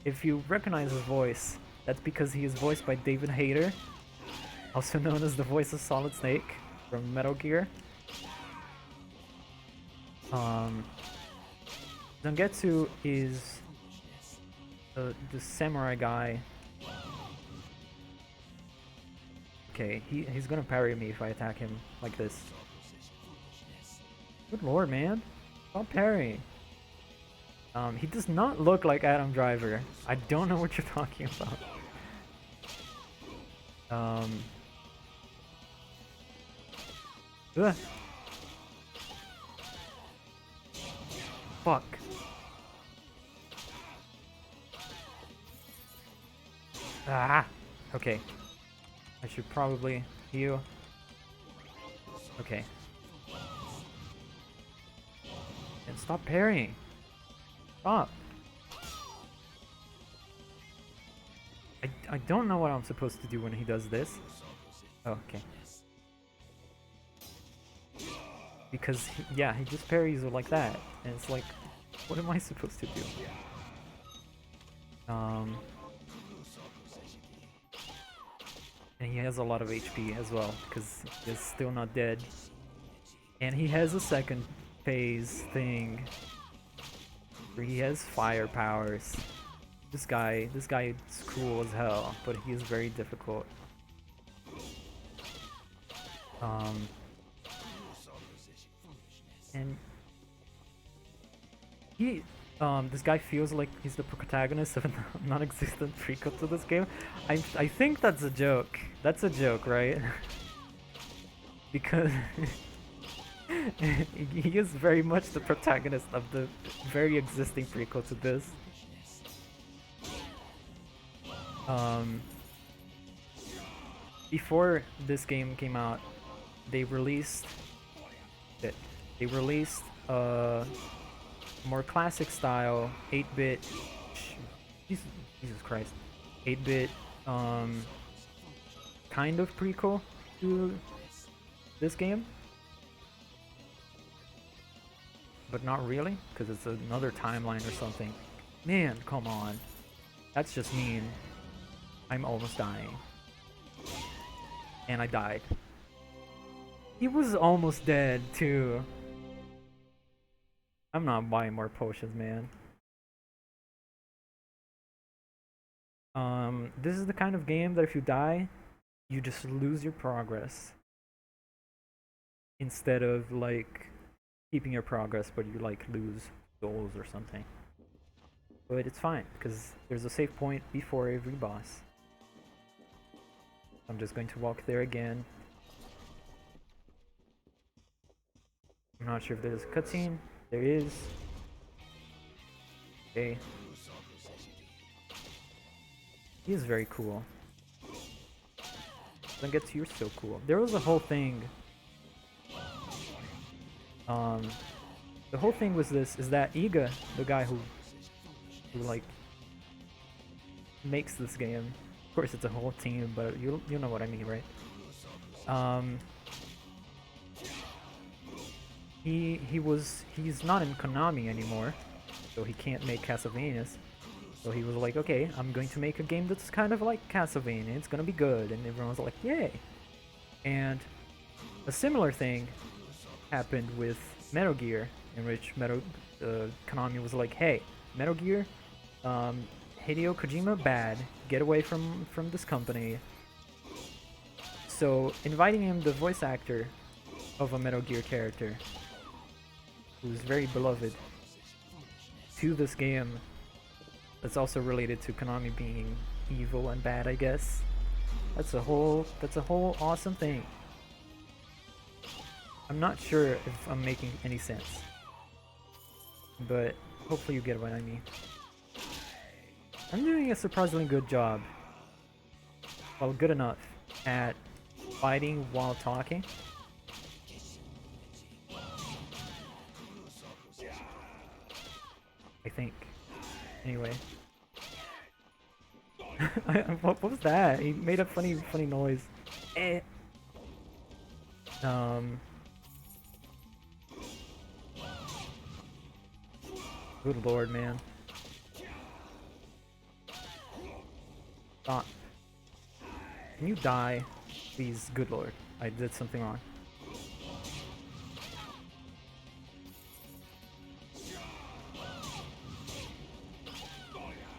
If you recognize his voice, that's because he is voiced by David Hayter, also known as the voice of Solid Snake from Metal Gear. Zangetsu is the samurai guy. Okay, he's gonna parry me if I attack him like this. Good lord, man. Stop parrying. He does not look like Adam Driver. I don't know what you're talking about. Ugh. Fuck. Ah. Okay. I should probably heal. Okay. And stop parrying. Stop. I don't know what I'm supposed to do when he does this. Oh, okay. Because, yeah, he just parries like that. And it's like, what am I supposed to do? And he has a lot of HP as well, because he's still not dead. And he has a second phase thing where he has fire powers. This guy is cool as hell, but he is very difficult. And he, this guy feels like he's the protagonist of a non-existent prequel to this game. I think that's a joke. That's a joke, right? Because he is very much the protagonist of the very existing prequel to this. Before this game came out, they released it. They released more classic style 8-bit. Jesus Christ, 8-bit kind of prequel to this game, but not really, because it's another timeline or something. Man, come on, that's just mean. I'm almost dying. And I died. He was almost dead too. I'm not buying more potions, man. This is the kind of game that if you die, you just lose your progress. Instead of like keeping your progress, but you like lose souls or something. But it's fine, because there's a save point before every boss. I'm just going to walk there again. I'm not sure if there's a cutscene. There is. Okay. He is very cool. Zangetsu, you're so cool. There was a whole thing. The whole thing was this: is that Iga, the guy who like makes this game. Of course, it's a whole team, but you know what I mean, right? He's not in Konami anymore, so he can't make Castlevanias. So he was like, okay, I'm going to make a game that's kind of like Castlevania. It's gonna be good, and everyone was like, yay! And a similar thing happened with Metal Gear, in which Konami was like, hey, Metal Gear, Hideo Kojima, bad. Get away from this company. So inviting him, the voice actor of a Metal Gear character, who's very beloved, to this game, that's also related to Konami being evil and bad, I guess. That's a whole awesome thing. I'm not sure if I'm making any sense, but hopefully you get what I mean. I'm doing a surprisingly good job, well, good enough, at fighting while talking. I think. Anyway. What was that? He made a funny noise. Eh. Good lord, man. Stop. Can you die? Please, good lord. I did something wrong.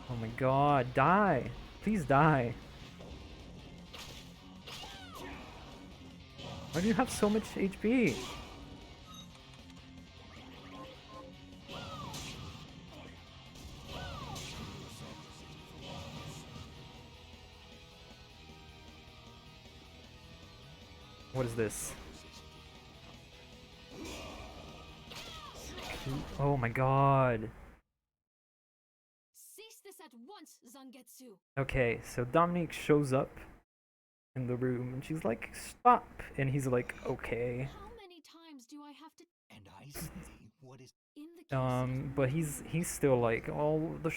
Oh my god, die! Please die! Why do you have so much HP? What is this? Oh my god. Cease this at once, Zangetsu. Okay, so Dominique shows up in the room, and she's like, "Stop!" And he's like, "Okay." How many times do I have to And I say, what is in the case of But he's still like, "Oh, the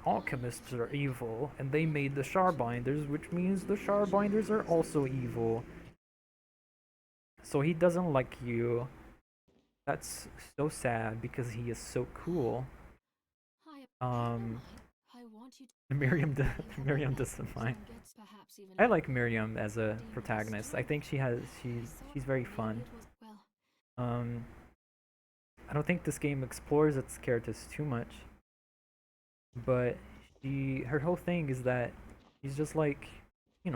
alchemists are evil, and they made the Sharbinders, which means the Sharbinders are also evil." So he doesn't like you. That's so sad because he is so cool. Um, I want you to Miriam, have Miriam a doesn't mind. gets perhaps even I like Miriam as a protagonist. I think she's very fun. well, Um, I don't think this game explores its characters too much, but her whole thing is that she's just like,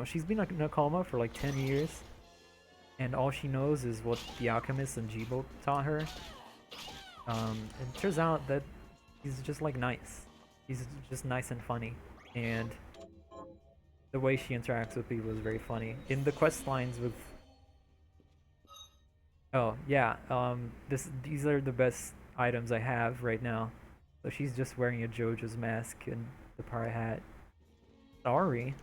she's been in a coma for like 10 years, and all she knows is what the alchemist and Jibo taught her. It turns out that he's just like nice. He's just nice and funny, and the way she interacts with people is very funny. In the quest lines with, oh yeah, these are the best items I have right now. So she's just wearing a JoJo's mask and the pirate hat. Sorry,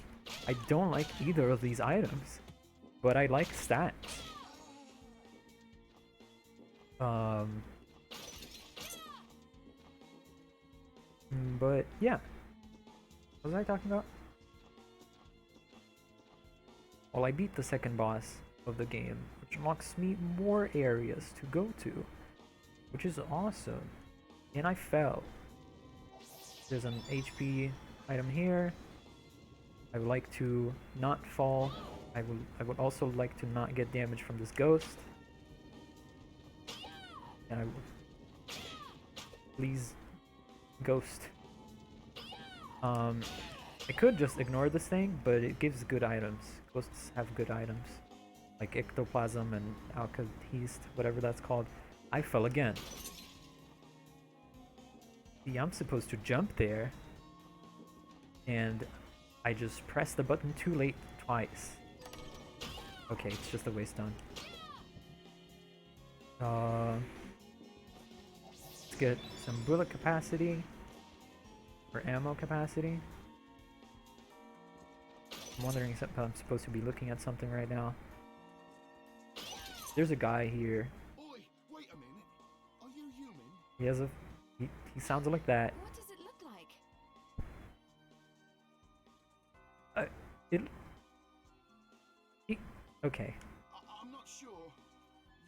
I don't like either of these items, but I like stats. But yeah, what was I talking about? Well, I beat the second boss of the game, which unlocks me more areas to go to, which is awesome. And I fell. There's an HP item here. I would like to not fall. I would also like to not get damage from this ghost. And I would, please, ghost. I could just ignore this thing, but it gives good items. Ghosts have good items, like ectoplasm and alkahest, whatever that's called. I fell again. See, I'm supposed to jump there, and I just pressed the button too late twice. Okay, it's just a waste stone. Let's get some bullet capacity or ammo capacity. I'm wondering if I'm supposed to be looking at something right now. There's a guy here. Oi, wait a minute. Are you human? He has a he sounds like that. what does it look like? It okay. I'm not sure.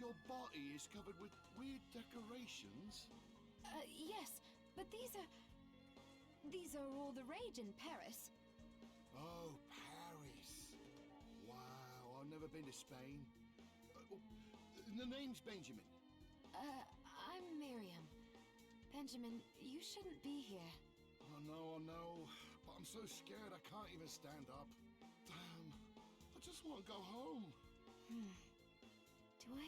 Your body is covered with weird decorations. Yes, but these are all the rage in Paris. Oh, Paris. Wow, I've never been to Spain. The name's Benjamin. I'm Miriam. Benjamin, you shouldn't be here. I know. But I'm so scared I can't even stand up. Damn. I just want to go home. Do I?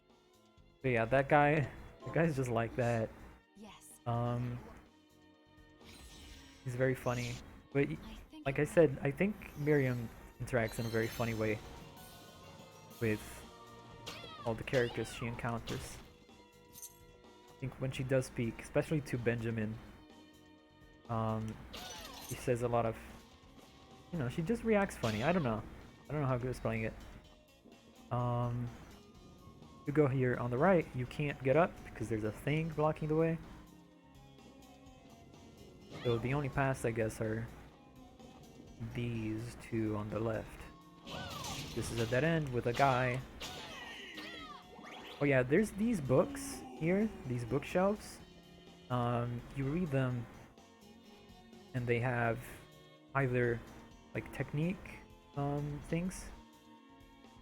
But yeah, that guy's just like that. Yes. He's very funny. But I think like I said, I think Miriam interacts in a very funny way with all the characters she encounters. I think when she does speak, especially to Benjamin, she says a lot of, she just reacts funny. I don't know how good is playing it. You go here on the right, you can't get up because there's a thing blocking the way. So the only paths, I guess, are these two on the left. This is a dead end with a guy. Oh yeah, there's these books here, these bookshelves. You read them, and they have either like technique things.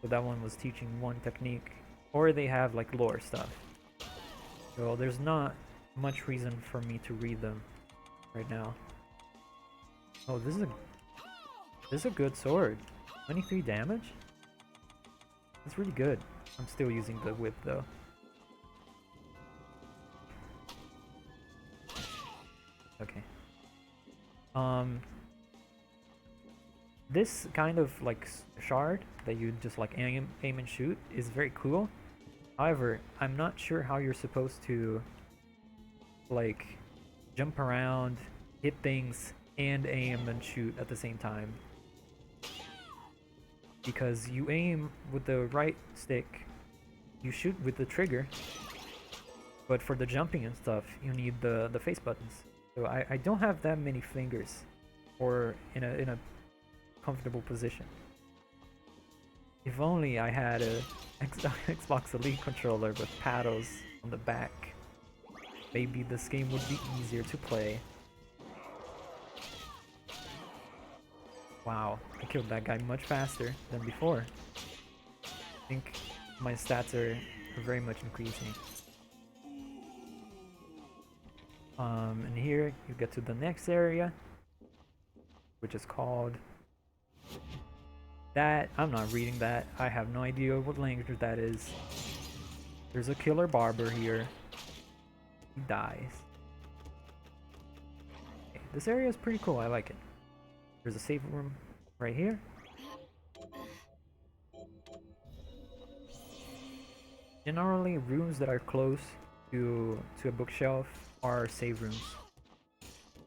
So that one was teaching one technique, or they have like lore stuff. So there's not much reason for me to read them right now. Oh, this is a good sword. 23 damage? That's really good. I'm still using the whip though. Okay. This kind of like shard that you just like aim and shoot is very cool. However, I'm not sure how you're supposed to like jump around, hit things, and aim and shoot at the same time. because you aim with the right stick, you shoot with the trigger, but for the jumping and stuff, you need the face buttons. So I don't have that many fingers, or in a comfortable position. If only I had a Xbox Elite controller with paddles on the back, maybe this game would be easier to play. Wow, I killed that guy much faster than before. I think my stats are very much increasing. And here you get to the next area, which is called... That, I'm not reading that. I have no idea what language that is. There's a killer barber here. He dies. Okay, this area is pretty cool, I like it. There's a save room right here. Generally, rooms that are close to a bookshelf are save rooms.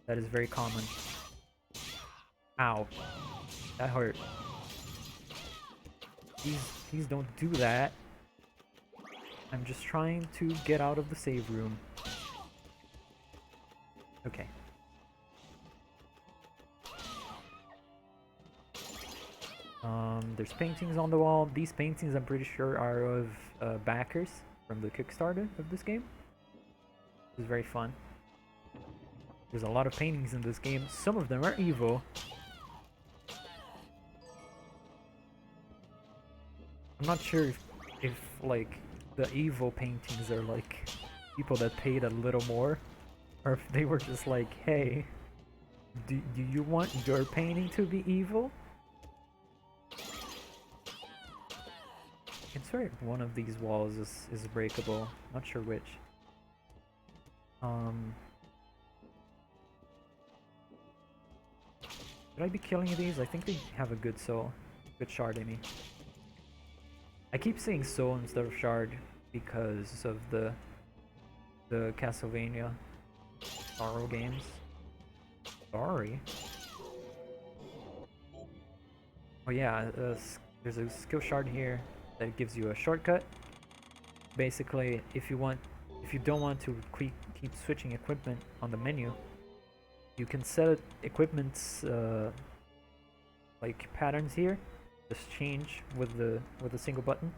That is very common. Ow. That hurt. Please don't do that. I'm just trying to get out of the save room. Okay. There's paintings on the wall. These paintings, I'm pretty sure, are of backers from the Kickstarter of this game. It was very fun. There's a lot of paintings in this game. Some of them are evil. I'm not sure if like the evil paintings are like people that paid a little more, or if they were just like, hey, do you want your painting to be evil? I swear one of these walls is breakable. Not sure which. Should I be killing these? I think they have a good soul, good shard in me. I keep saying soul instead of shard because of the Castlevania Sorrow games. Sorry. Oh yeah, there's a skill shard here that gives you a shortcut. Basically, if you don't want to keep switching equipment on the menu, you can set equipment's like patterns here. Just change with a single button.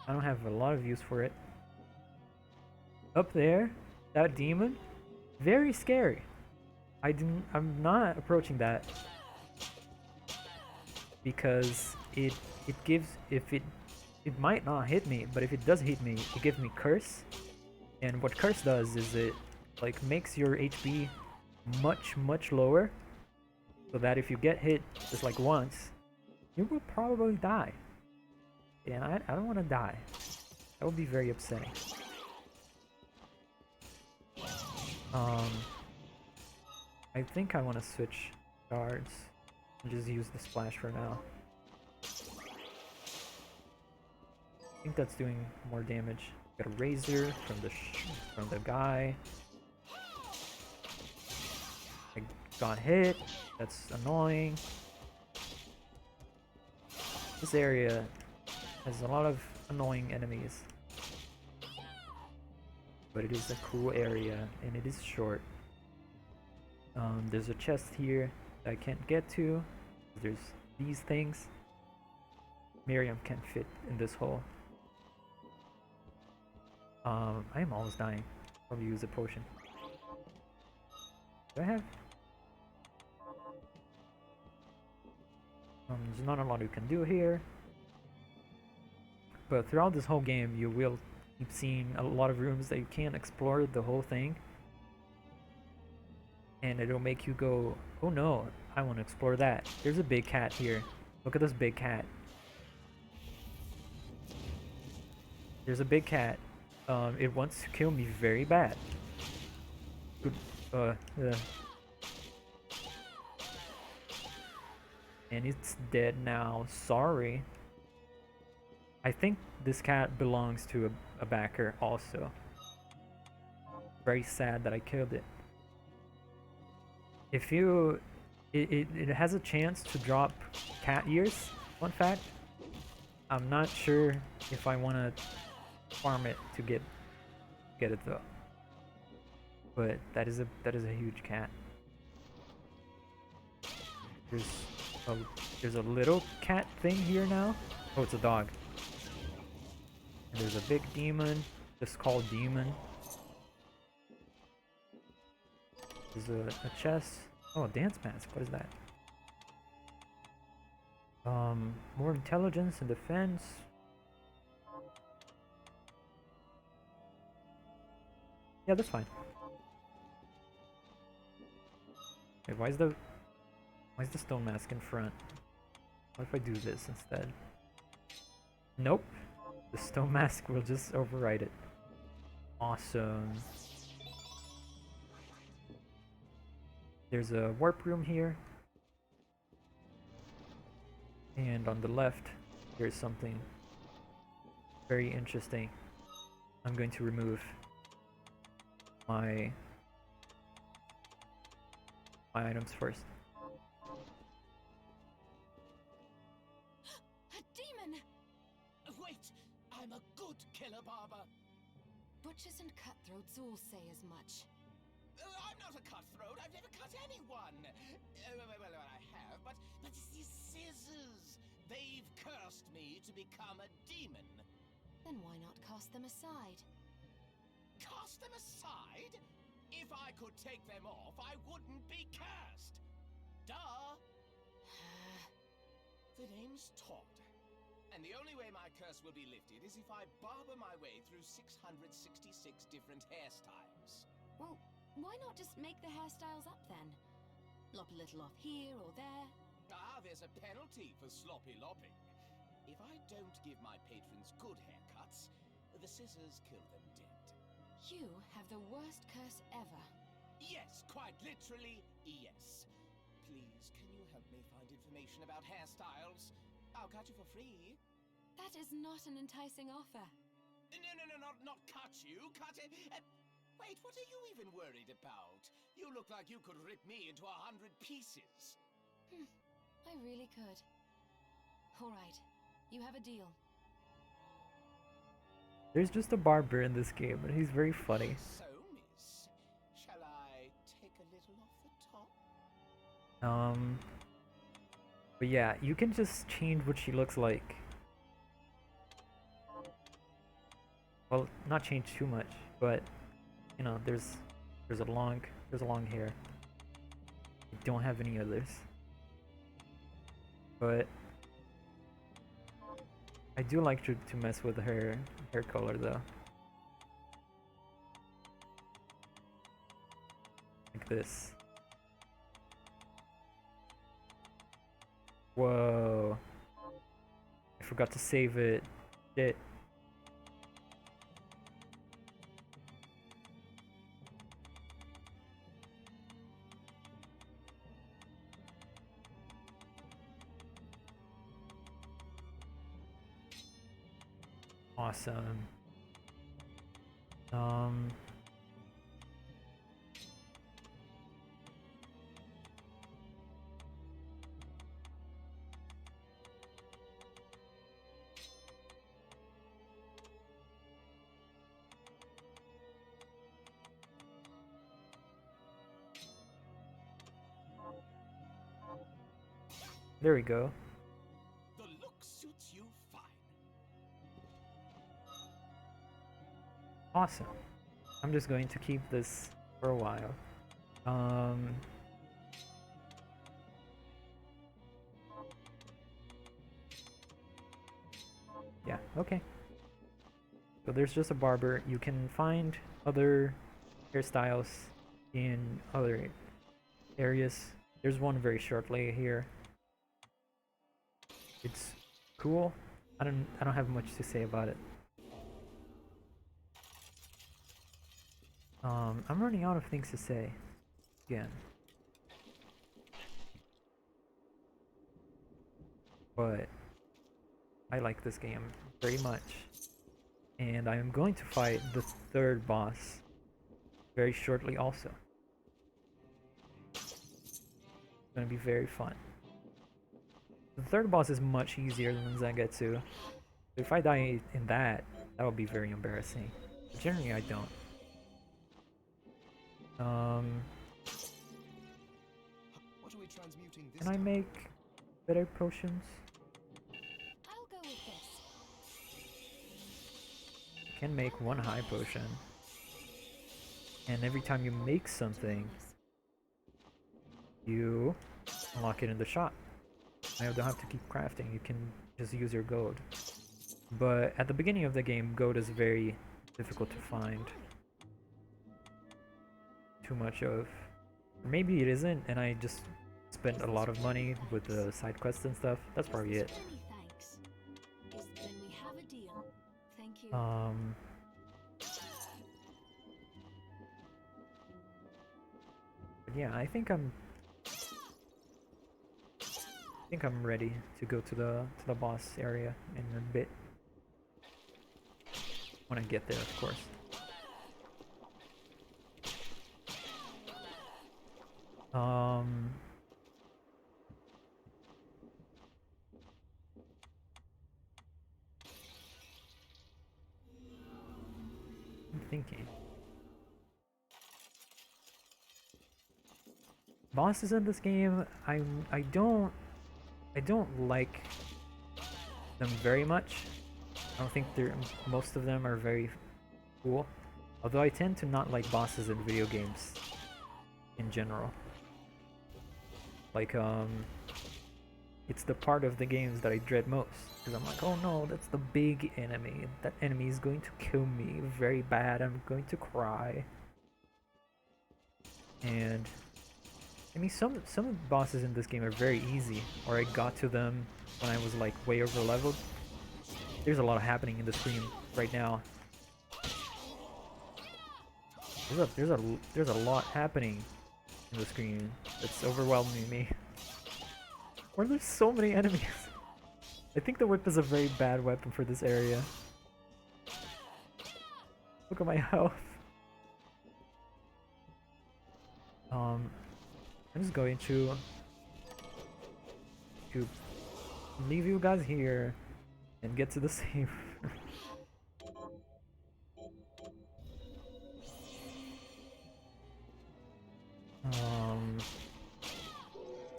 I don't have a lot of use for it. Up there, that demon, very scary. I'm not approaching that because it gives, if it might not hit me, but if it does hit me, it gives me curse. And what curse does is it like makes your HP much lower, so that if you get hit just like once, you will probably die. And I don't want to die. That would be very upsetting. I think I want to switch guards and just use the splash for now. I think that's doing more damage. Got a razor from the guy. I got hit. That's annoying. This area has a lot of annoying enemies, but it is a cool area and it is short. There's a chest here that I can't get to. There's these things. Miriam can't fit in this hole. I am almost dying. Probably use a potion. Do I have? There's not a lot you can do here. But throughout this whole game, you will keep seeing a lot of rooms that you can't explore the whole thing. And it'll make you go, oh no, I want to explore that. There's a big cat here. Look at this big cat. There's a big cat. It wants to kill me very bad. And it's dead now. Sorry. I think this cat belongs to a backer also. Very sad that I killed it. If you... It has a chance to drop cat ears Fun fact, I'm not sure if I want to farm it to get it though. But that is a huge cat. There's a there's a little cat thing here now. Oh, it's a dog. And there's a big demon, just called demon. There's a chest. Oh, a dance mask. What is that? More intelligence and defense. Yeah, that's fine. Wait, why is the stone mask in front? What if I do this instead? Nope. The stone mask will just override it. Awesome. There's a warp room here. And on the left, there's something very interesting. I'm going to remove my items first. A demon! Wait! I'm a good killer, Barber! Butchers and cutthroats all say as much. I'm not a cutthroat. I've never cut anyone. Well, I have, but it's these scissors. They've cursed me to become a demon. Then why not cast them aside? Cast them aside? If I could take them off, I wouldn't be cursed. Duh. The name's Todd. And the only way my curse will be lifted is if I barber my way through 666 different hairstyles. Well, why not just make the hairstyles up then? Lop a little off here or there. Ah, there's a penalty for sloppy lopping. If I don't give my patrons good haircuts, the scissors kill them dead. You have the worst curse ever. Yes, quite literally, yes. Please, can you help me find information about hairstyles? I'll cut you for free. That is not an enticing offer. No, not cut you. Cut it. Wait, what are you even worried about? You look like you could rip me into 100 pieces. I really could. All right, you have a deal. There's just a barber in this game, and he's very funny. So, miss, shall I take a little off the top? But yeah, you can just change what she looks like. Well, not change too much, but you know, there's a long hair. I don't have any others. But I do like to mess with her hair color though. Like this. Whoa. I forgot to save it. Shit. Awesome. There we go. The look suits you fine. Awesome. I'm just going to keep this for a while. Yeah, okay. So there's just a barber. You can find other hairstyles in other areas. There's one very shortly here. It's cool. I don't have much to say about it. I'm running out of things to say again. But I like this game very much. And I am going to fight the third boss very shortly also. It's gonna be very fun. The third boss is much easier than Zangetsu. If I die in that, that would be very embarrassing. But generally, I don't. What are we transmuting this Can I time? make better potions? I'll go with this. You can make one high potion. And every time you make something, you unlock it in the shop. You don't have to keep crafting, you can just use your gold. But at the beginning of the game, gold is very difficult to find. Too much of. Or maybe it isn't, and I just spent a lot of money with the side quests and stuff. That's probably it. Many thanks. Then we have a deal. Thank you. But yeah, I think I'm ready to go to the boss area in a bit. When I get there, of course. I'm thinking. Bosses in this game, I don't like them very much. I don't think most of them are very cool. Although I tend to not like bosses in video games in general. Like it's the part of the games that I dread most, because I'm like, oh no, that's the big enemy. That enemy is going to kill me very bad. I'm going to cry. And I mean, some of the bosses in this game are very easy, or I got to them when I was like way over leveled. There's a lot happening in the screen right now. There's a lot happening in the screen that's overwhelming me. Why are there so many enemies? I think the whip is a very bad weapon for this area. Look at my health. I'm just going to leave you guys here and get to the save.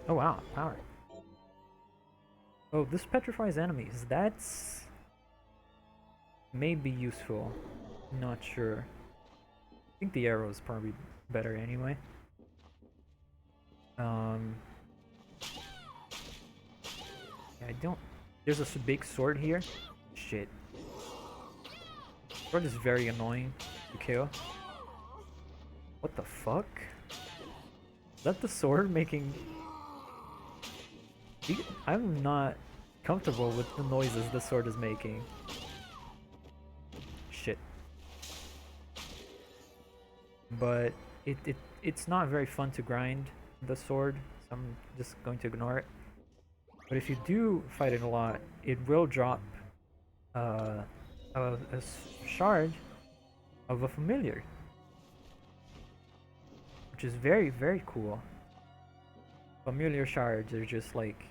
Oh wow, power. Oh, this petrifies enemies. That's maybe useful. Not sure. I think the arrow is probably better anyway. Yeah, I don't. There's a big sword here. Shit. Sword is very annoying to kill. What the fuck? Is that the sword making? I'm not comfortable with the noises the sword is making. Shit. But it's not very fun to grind the sword, so I'm just going to ignore it. But if you do fight it a lot, it will drop a shard of a familiar, which is very, very cool. Familiar shards are just like,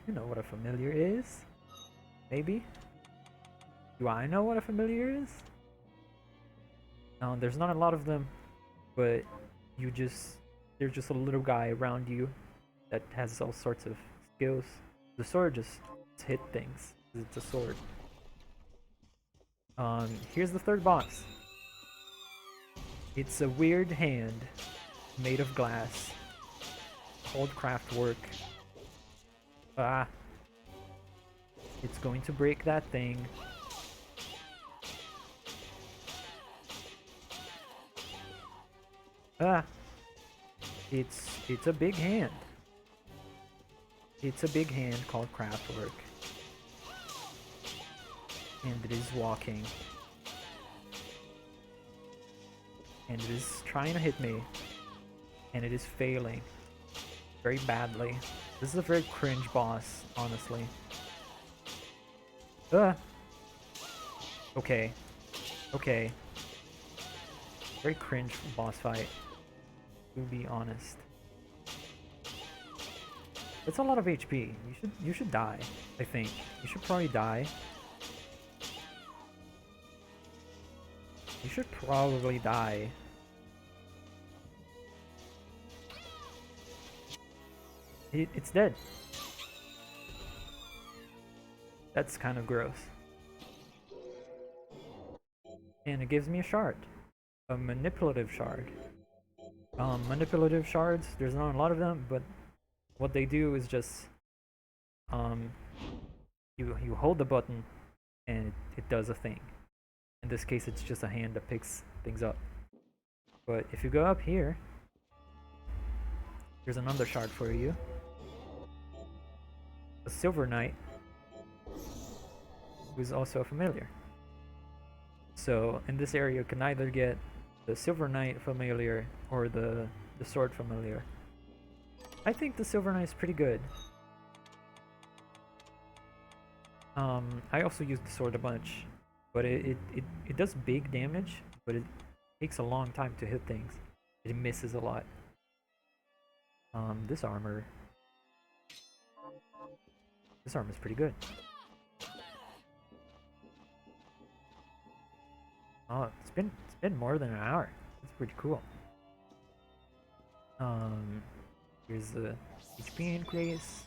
you know what a familiar is? Maybe? Do I know what a familiar is? No, there's not a lot of them, but there's just a little guy around you that has all sorts of skills. The sword just hit things. It's a sword. Here's the third boss. It's a weird hand made of glass. Old craft work. Ah. It's going to break that thing. Ah. It's a big hand. It's a big hand called craftwork. And it is walking. And it is trying to hit me. And it is failing. Very badly. This is a very cringe boss, honestly. Okay. Okay. Very cringe boss fight, to be honest. It's a lot of HP. You should die, I think. You should probably die. You should probably die. It's dead. That's kind of gross. And it gives me a shard. A manipulative shard. Manipulative shards, there's not a lot of them, but what they do is just you hold the button and it does a thing. In this case, it's just a hand that picks things up. But if you go up here, there's another shard for you. A Silver Knight, who's also a familiar. So in this area, you can either get the Silver Knight familiar or the Sword familiar. I think the Silver Knight is pretty good. I also use the sword a bunch, but it does big damage, but it takes a long time to hit things. It misses a lot. This armor is pretty good. Oh, it's been more than an hour. That's pretty cool. Here's the HP increase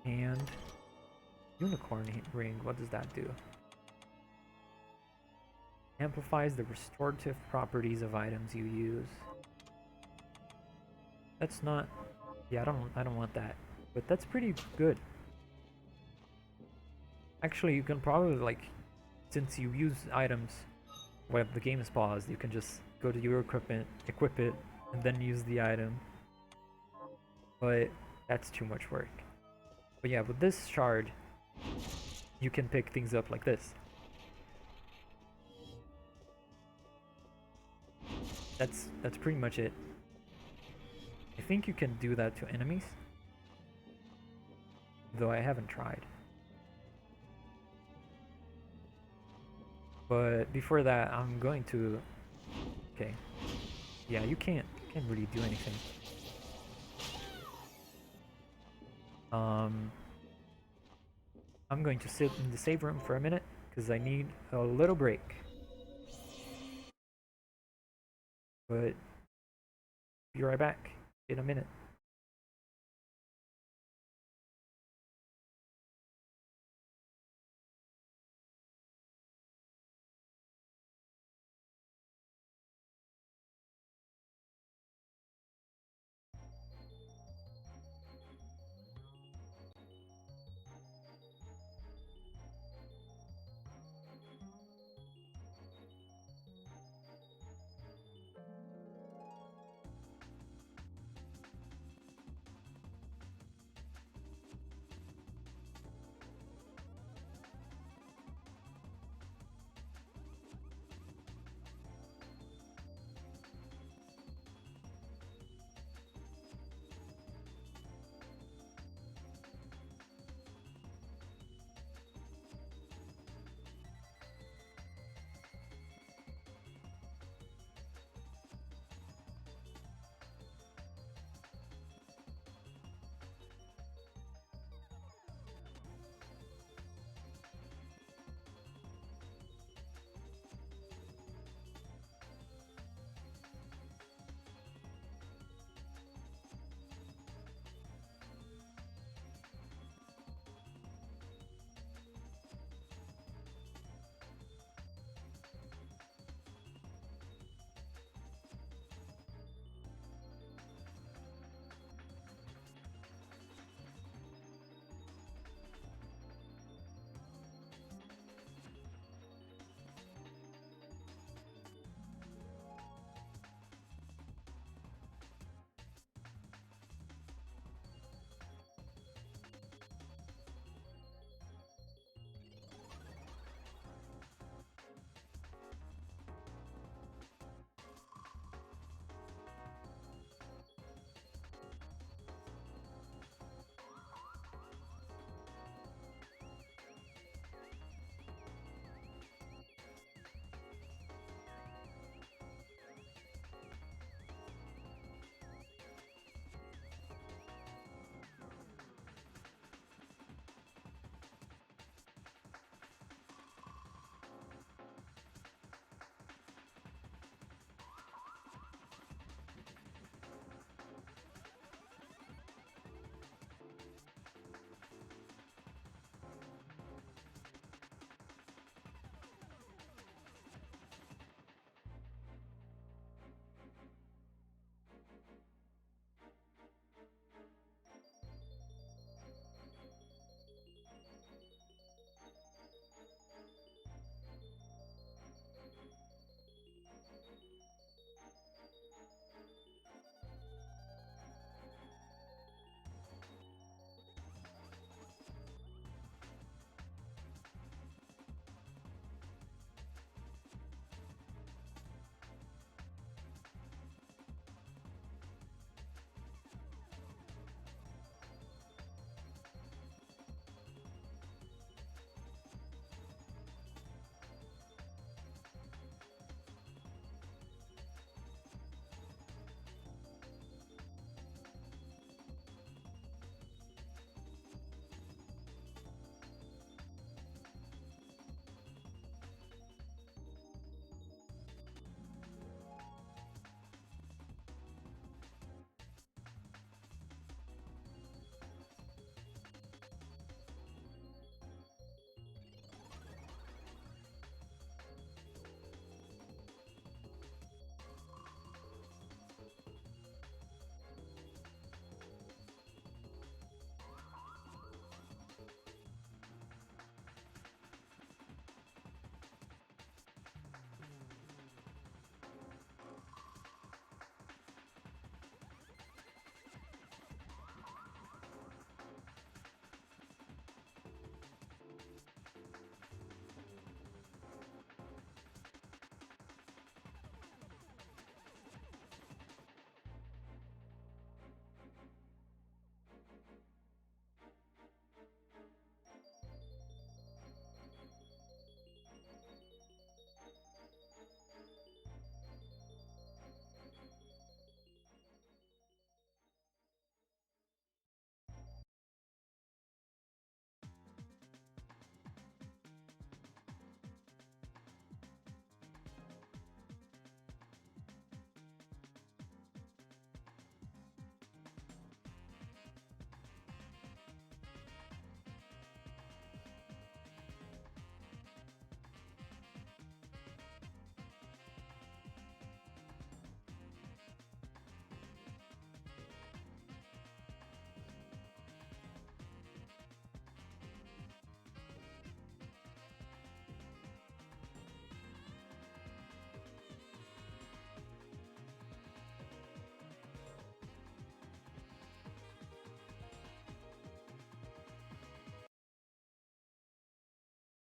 and unicorn ring. What does that do? Amplifies the restorative properties of items you use. That's not. Yeah, I don't want that. But that's pretty good. Actually, you can probably, like, since you use items while the game is paused, you can just go to your equipment, equip it, and then use the item. But that's too much work. But yeah, with this shard, you can pick things up like this. That's pretty much it. I think you can do that to enemies, though I haven't tried. But before that, I'm going to... Okay. Yeah, you can't really do anything. I'm going to sit in the save room for a minute, because I need a little break. But be right back in a minute.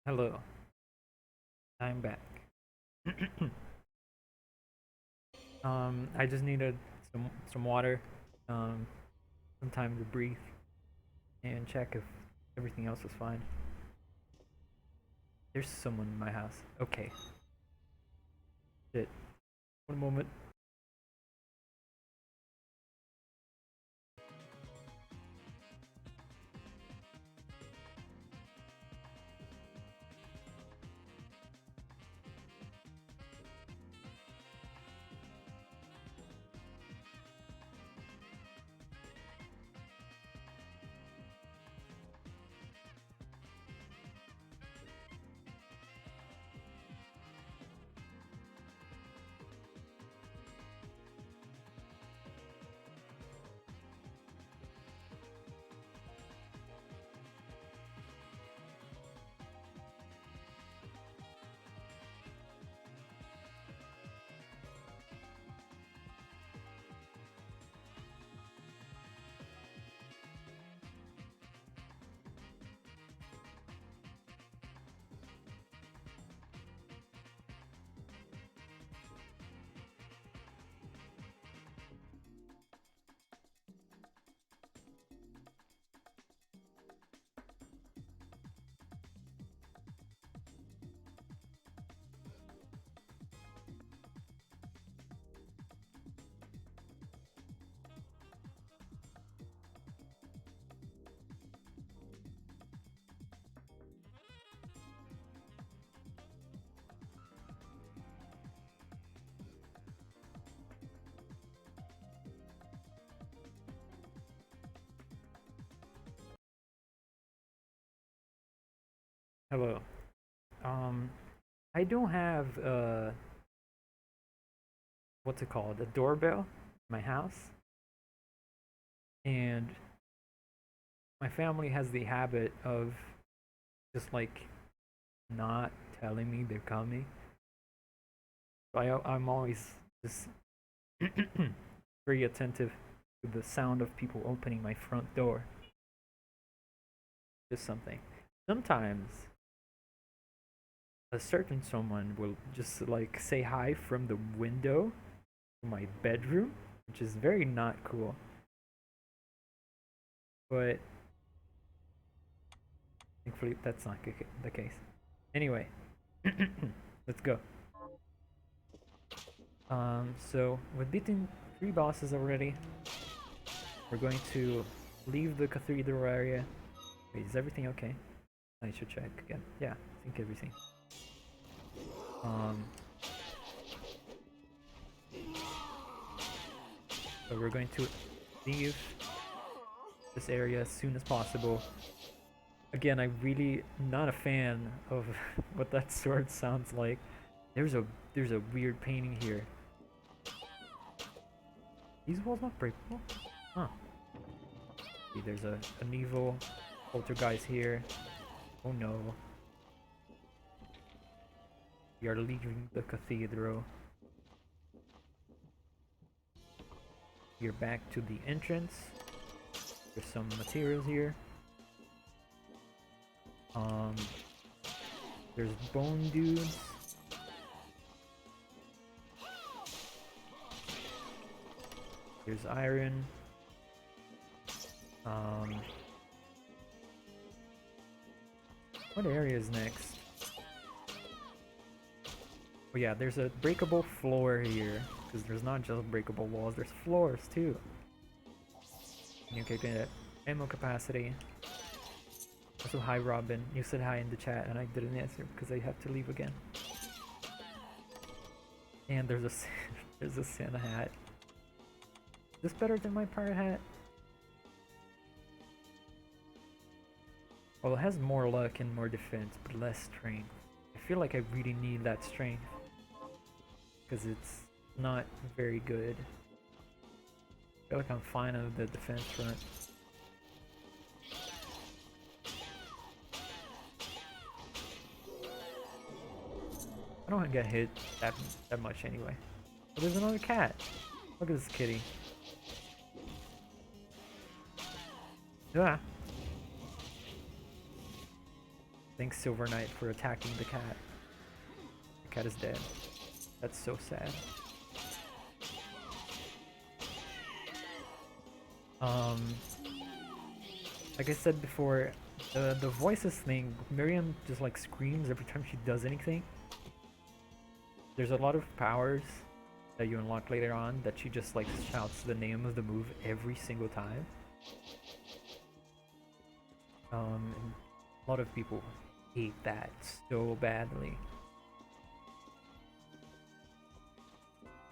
Hello. I'm back. I just needed some water, um, some time to breathe, and check if everything else was fine. There's someone in my house. Okay. Shit. One moment. Hello. Um, I don't have what's it called? A doorbell in my house, and my family has the habit of just like not telling me they're coming. So I'm always just very attentive to the sound of people opening my front door. Just something. Sometimes a certain someone will just like say hi from the window to my bedroom, which is very not cool. But thankfully that's not the case. Anyway, let's go. So we've beaten 3 bosses already. We're going to leave the cathedral area. Wait, is everything okay? I should check again. Yeah, I think everything. So we're going to leave this area as soon as possible. Again, I'm really not a fan of what that sword sounds like. There's a weird painting here. These walls not breakable? Huh. See, there's an evil poltergeist here. Oh no. We are leaving the cathedral. We're back to the entrance. There's some materials here. There's bone dudes. There's iron. What area is next? Oh yeah, there's a breakable floor here. Because there's not just breakable walls, there's floors too. Okay, good. Ammo capacity. Also, hi Robin. You said hi in the chat and I didn't answer because I have to leave again. And there's a there's a Santa hat. Is this better than my pirate hat? Well, it has more luck and more defense, but less strength. I feel like I really need that strength. Because it's not very good. I feel like I'm fine on the defense front. I don't get hit that much anyway. But there's another cat. Look at this kitty. Yeah. Thanks Silver Knight for attacking the cat. The cat is dead. That's so sad. Like I said before, the voices thing, Miriam just like screams every time she does anything. There's a lot of powers that you unlock later on that she just like shouts the name of the move every single time. And a lot of people hate that so badly.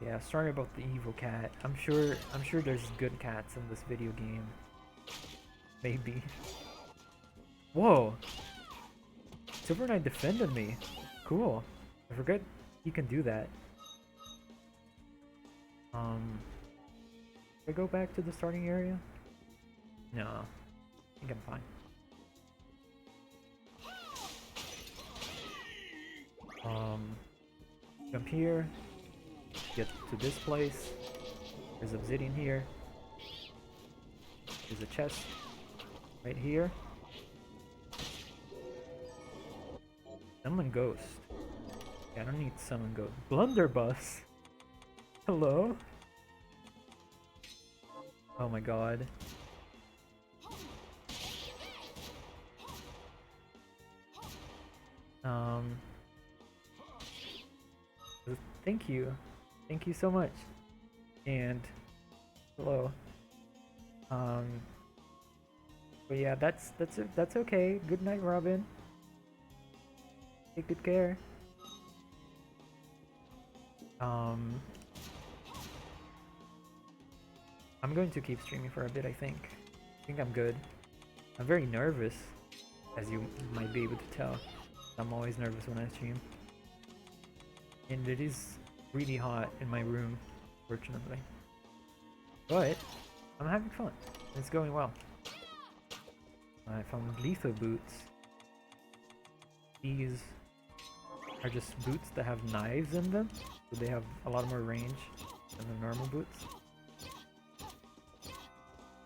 Yeah, sorry about the evil cat. I'm sure there's good cats in this video game. Maybe. Whoa! Silver Knight defended me. Cool. I forget he can do that. Should I go back to the starting area? No. I think I'm fine. Jump here. Get to this place. There's obsidian here. There's a chest right here. Summon ghost. Yeah, I don't need summon ghost. Blunderbuss. Hello? Oh my god. Thank you. Thank you so much. And hello. But yeah, that's okay. Good night, Robin. Take good care. I'm going to keep streaming for a bit, I think. I think I'm good. I'm very nervous, as you might be able to tell. I'm always nervous when I stream. And it is really hot in my room, fortunately. But I'm having fun. It's going well. I found lethal boots. These are just boots that have knives in them, so they have a lot more range than the normal boots.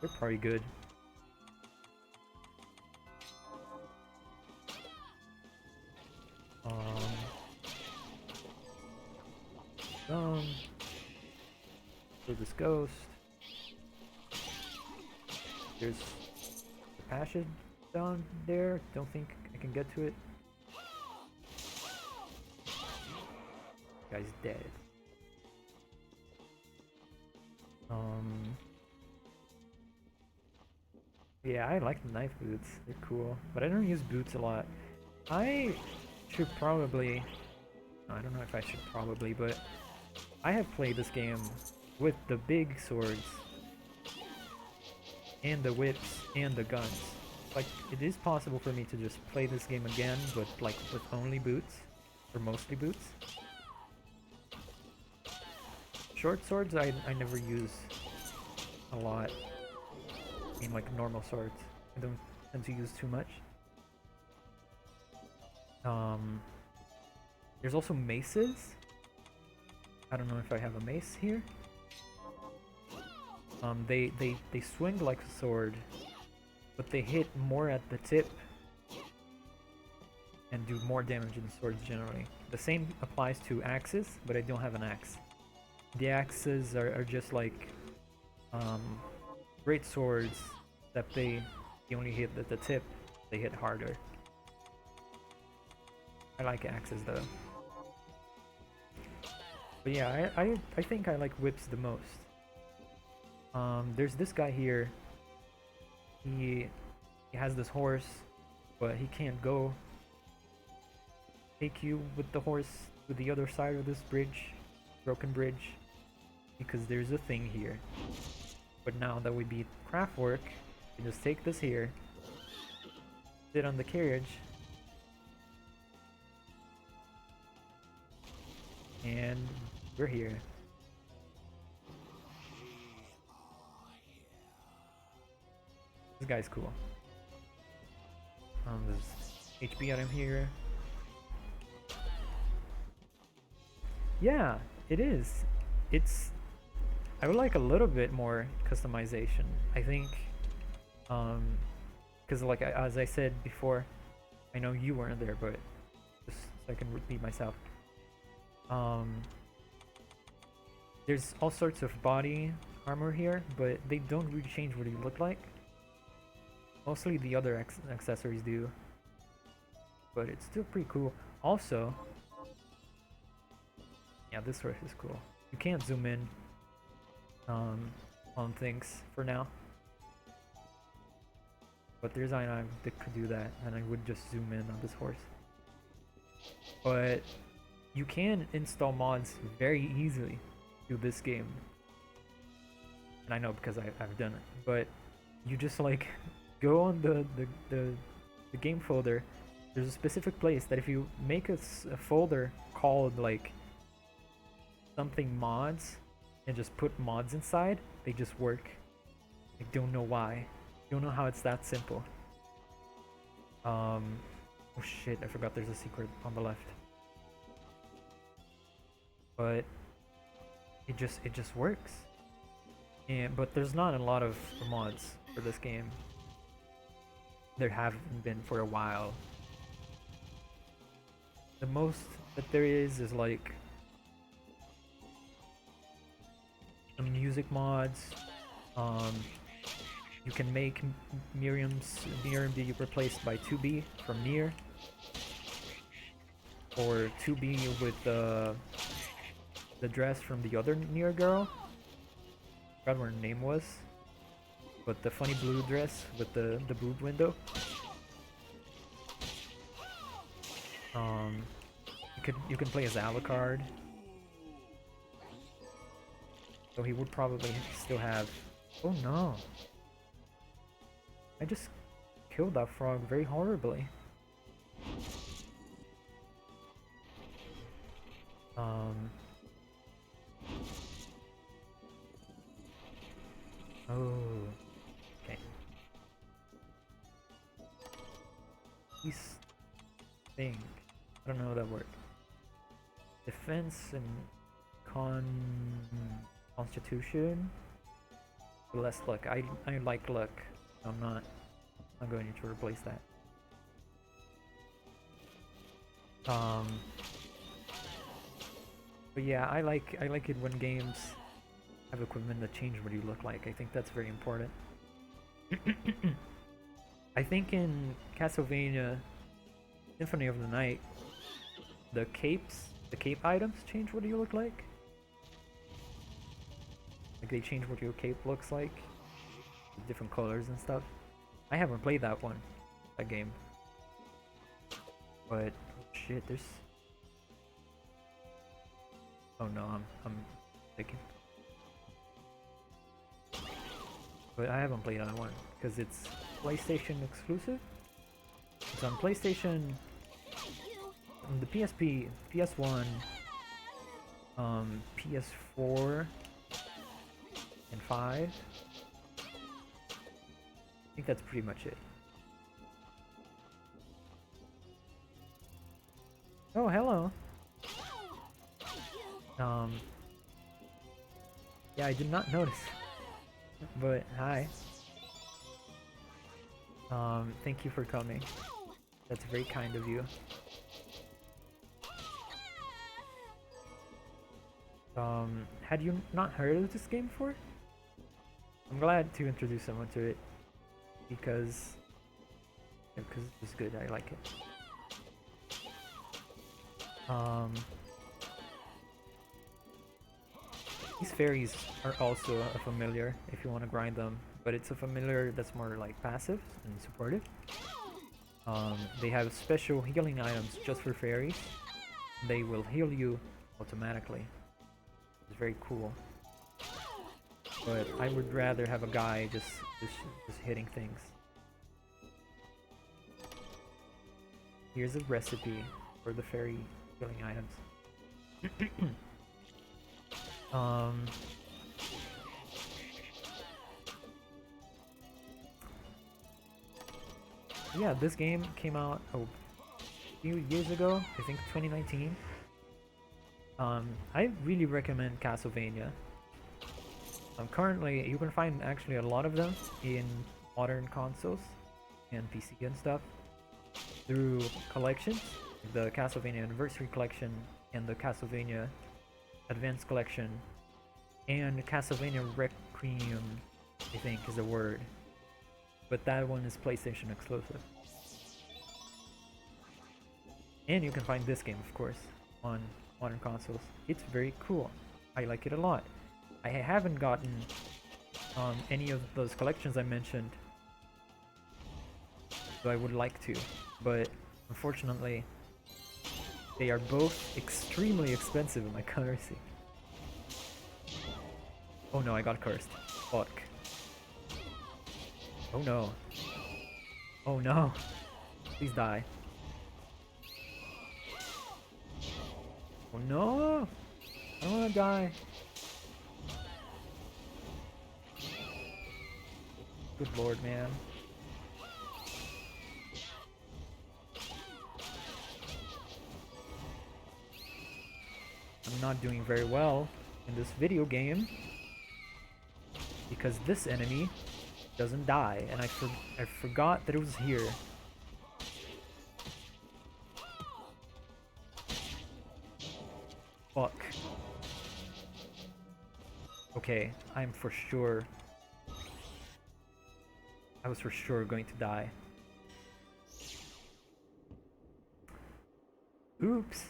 They're pretty good. For this ghost. There's the passage down there. Don't think I can get to it. Guy's dead. Yeah, I like the knife boots. They're cool, but I don't use boots a lot. I should probably. I don't know if I should probably, but I have played this game with the big swords and the whips and the guns. Like, it is possible for me to just play this game again, but like with only boots, or mostly boots. Short swords I never use a lot. I mean, like normal swords. I don't tend to use too much. There's also maces. I don't know if I have a mace here. They swing like a sword, but they hit more at the tip and do more damage than swords generally. The same applies to axes, but I don't have an axe. The axes are just like great swords that they only hit at the tip. They hit harder. I like axes though. But yeah, I think I like whips the most. There's this guy here. He has this horse, but he can't go take you with the horse to the other side of this bridge, broken bridge, because there's a thing here. But now that we beat Craftwork, we just take this here, sit on the carriage, and we're here. This guy's cool. There's HP item here. Yeah, it is. I would like a little bit more customization. I think, because like as I said before, I know you weren't there, but just so I can repeat myself. There's all sorts of body armor here, but they don't really change what you look like. Mostly the other accessories do, but it's still pretty cool. Also, yeah, this horse is cool. You can't zoom in on things for now, but there's item that could do that, and I would just zoom in on this horse. But you can install mods very easily to this game, and I know because I've done it. But you just like go on the game folder. There's a specific place that if you make a folder called like something mods and just put mods inside, they just work. I don't know why. Don't know how it's that simple. Oh shit, I forgot there's a secret on the left. But it just works. But there's not a lot of mods for this game. There haven't been for a while. The most that there is like music mods. You can make Miriam be replaced by 2B from Nier, or 2B with the dress from the other Nier girl. I forgot what her name was, but the funny blue dress with the boob window. You can play as Alucard. So he would probably still have... Oh no! I just killed that frog very horribly. Oh. Okay. These thing. I don't know how that works. Defense and constitution. Less luck. I like luck. I'm not going to replace that. But yeah, I like it when games have equipment that change what you look like. I think that's very important. I think in Castlevania Symphony of the Night, the cape items change what you look like. Like they change what your cape looks like, different colors and stuff. I haven't played that game. But shit, there's... Oh no, I'm thinking. But I haven't played that one because it's PlayStation exclusive. It's on PlayStation, on the PSP, PS1, PS4, and 5. I think that's pretty much it. Oh, hello. Yeah, I did not notice. But hi. Thank you for coming. That's very kind of you. Had you not heard of this game before? I'm glad to introduce someone to it because it's good. I like it. These fairies are also a familiar if you want to grind them, but it's a familiar that's more like passive and supportive. They have special healing items just for fairies. They will heal you automatically. It's very cool. But I would rather have a guy just hitting things. Here's a recipe for the fairy healing items. Yeah, this game came out a few years ago, I think 2019. I really recommend Castlevania. Currently, you can find actually a lot of them in modern consoles and PC and stuff. through collections, the Castlevania Anniversary Collection and the Castlevania Advanced Collection, and Castlevania Requiem, I think is the word. But that one is PlayStation exclusive. And you can find this game, of course, on modern consoles. It's very cool. I like it a lot. I haven't gotten any of those collections I mentioned, so I would like to, but unfortunately, they are both extremely expensive in my currency. Oh no, I got cursed. Fuck. Oh no. Oh no. Please die. Oh no! I don't wanna die. Good lord, man. I'm not doing very well in this video game because this enemy doesn't die, and I forgot that it was here. Fuck. Okay, I'm for sure. I was for sure going to die. Oops.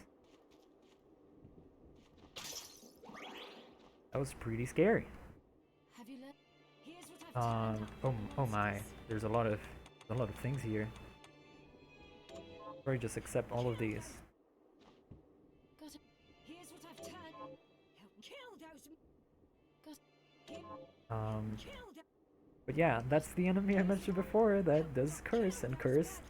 That was pretty scary. Have you learned? Here's what I've turned up. Oh my. There's a lot of things here. Or just accept all of these. Got it. Here's what I've turned. Help kill those. Got it. Kill them. But yeah, that's the enemy I mentioned before that does curse, and curse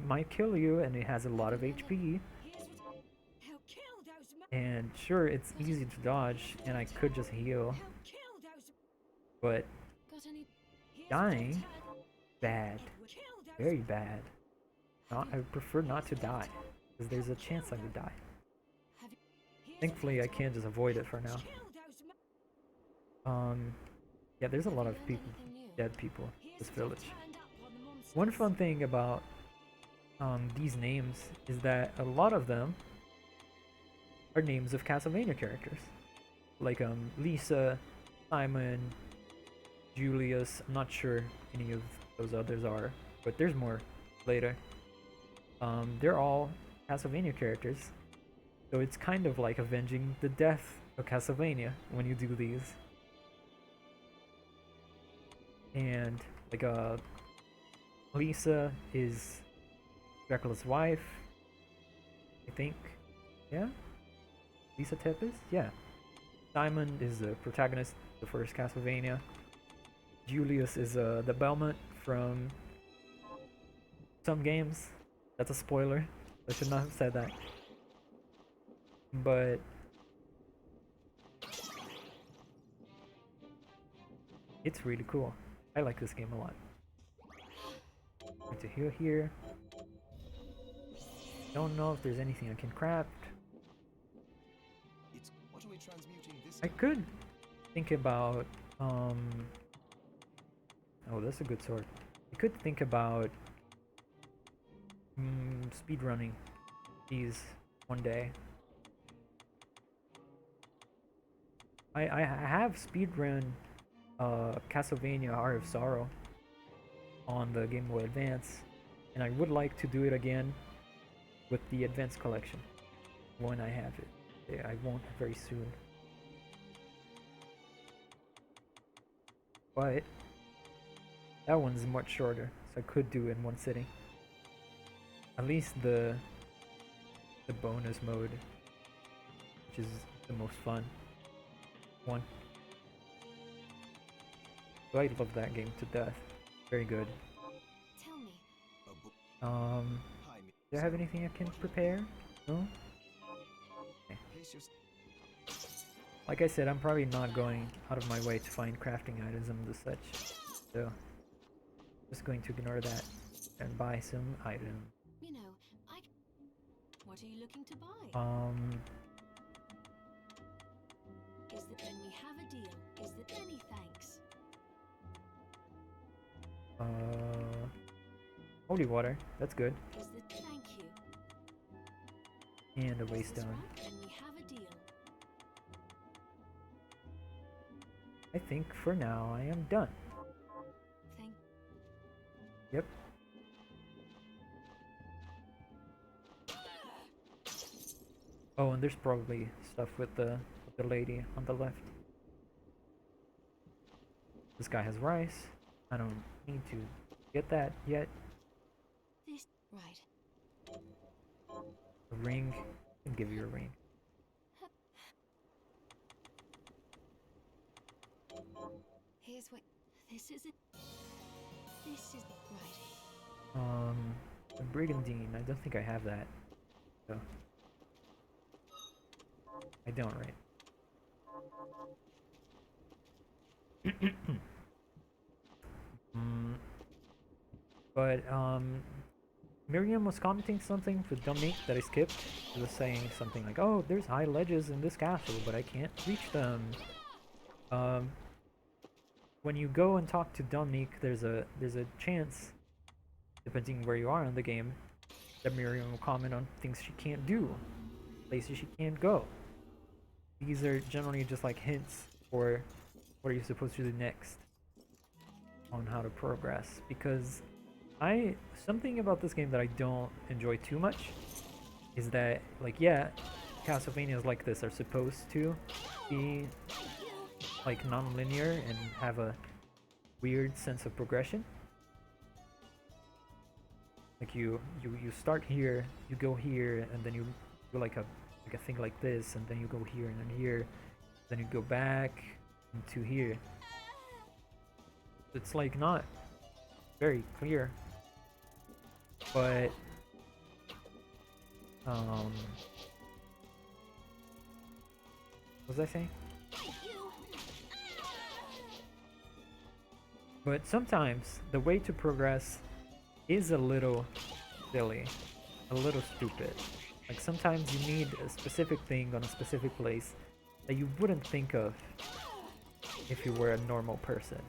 might kill you, and it has a lot of HP. Here's what help kill those. And sure, it's easy to dodge, and I could just heal, Help kill those. but Got any? Here's what I've dying, turned. bad, Kill those. very bad. I would prefer not to die, because there's a chance I would die. Have you? Here's Thankfully, I can just avoid it for now. what- kill those. Yeah, there's a lot of Learned people, anything new? dead people in Here's this what I've village. turned up on the monsters. One fun thing about these names is that a lot of them are names of Castlevania characters, like Lisa, Simon, Julius. I'm not sure any of those others are, but there's more later. They're all Castlevania characters, so it's kind of like avenging the death of Castlevania when you do these. And like Lisa is Dracula's wife, I think. Yeah? Lisa Tepes? Yeah. Simon is the protagonist of the first Castlevania. Julius is the Belmont from some games. That's a spoiler. I should not have said that. But it's really cool. I like this game a lot. Going to heal here. Don't know if there's anything I can craft. It's what are we transmuting this? I could think about oh, that's a good sword. I could think about speedrunning these one day. I have speedrun Castlevania Heart of Sorrow on the Game Boy Advance, and I would like to do it again with the Advanced Collection when I have it. Yeah, I won't very soon. But that one's much shorter, so I could do it in one sitting. At least the bonus mode, which is the most fun one. So I love that game to death. Very good. Tell me. A book. Um, Hi, me. do I have anything I can prepare? No? Place your Like I said, I'm probably not going out of my way to find crafting items and the such. So, just going to ignore that and buy some item. You know, what are you looking to buy? Is that when we have a deal? Is that many thanks? Holy water. That's good. Is that thank And a This is waystone. right, and we have a deal. I think for now I am done. Thank. Yep. Oh, and there's probably stuff with the lady on the left. This guy has rice. I don't need to get that yet. This right. A ring. I can give you a ring. Here's what. This isn't. This is right. A brigandine. I don't think I have that. So I don't, right? But Miriam was commenting something with Dominique that I skipped. She was saying something like, "Oh, there's high ledges in this castle, but I can't reach them." Um, when you go and talk to Dominique, there's a chance, depending where you are in the game, that Miriam will comment on things she can't do, places she can't go. These are generally just like hints for what are you supposed to do next on how to progress. Because something about this game that I don't enjoy too much is that, like, yeah, Castlevanias like this are supposed to be like non-linear and have a weird sense of progression. Like you start here, you go here, and then you do like a thing like this, and then you go here and then here, then you go back into here. It's like not very clear, but what was I saying? But sometimes the way to progress is a little silly, a little stupid. Like sometimes you need a specific thing on a specific place that you wouldn't think of if you were a normal person.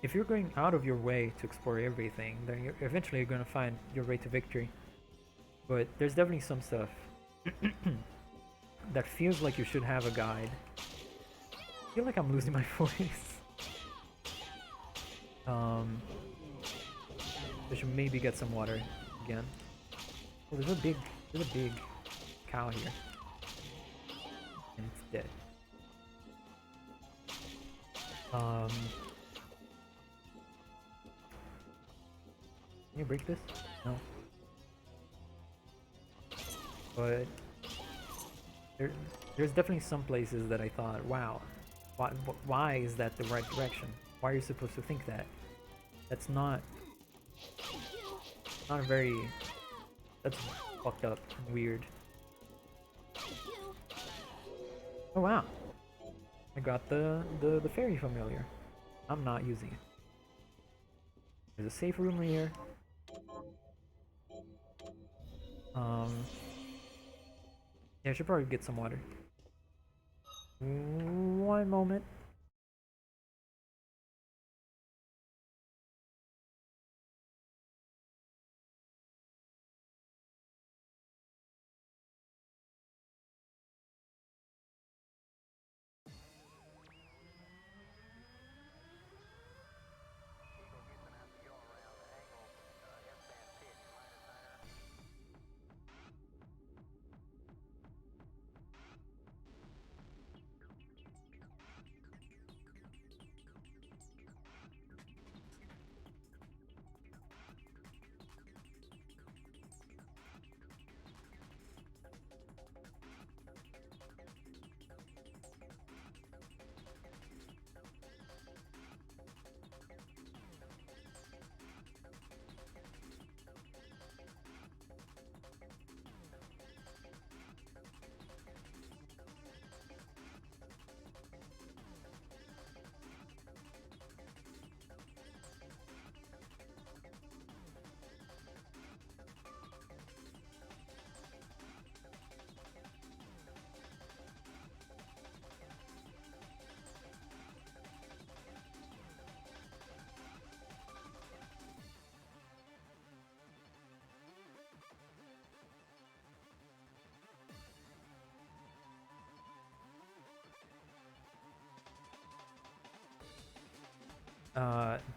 If you're going out of your way to explore everything, then you're eventually going to find your way to victory. But there's definitely some stuff that feels like you should have a guide. I feel like I'm losing my voice. I should maybe get some water again. Oh, there's a big cow here, and it's dead. Can you break this? No. But there's definitely some places that I thought, wow, why is that the right direction? Why are you supposed to think that? That's not very. That's fucked up and weird. Oh wow! I got the fairy familiar. I'm not using it. There's a safe room here. Yeah, I should probably get some water. One moment.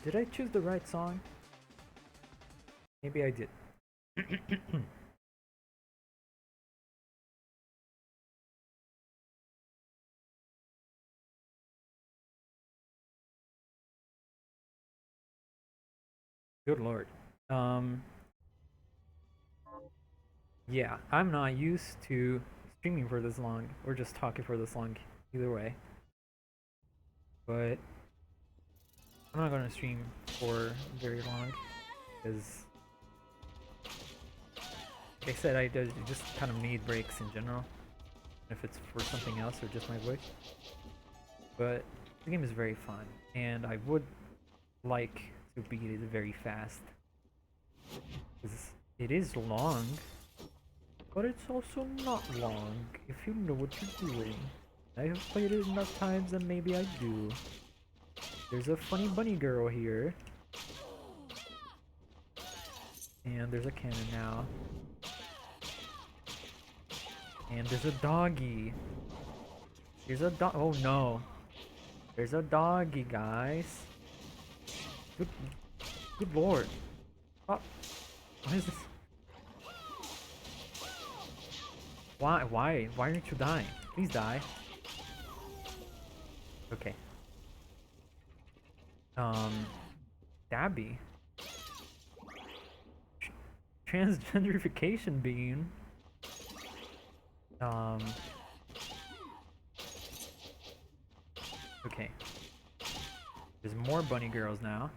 Did I choose the right song? Maybe I did. Good lord. Um, yeah, I'm not used to streaming for this long or just talking for this long, either way. But I'm not gonna stream for very long because, like I said, I just kind of need breaks in general. If it's for something else or just my voice. But the game is very fun, and I would like to beat it very fast. Because it is long, but it's also not long if you know what you're doing. I have played it enough times and maybe I do. There's a funny bunny girl here. And there's a cannon now. And there's a doggy. There's a dog. Oh no. There's a doggy, guys. Good lord. Oh, what is this? Why aren't you dying? Please die. Okay. Dabby. Transgenderification bean. Okay. There's more bunny girls now.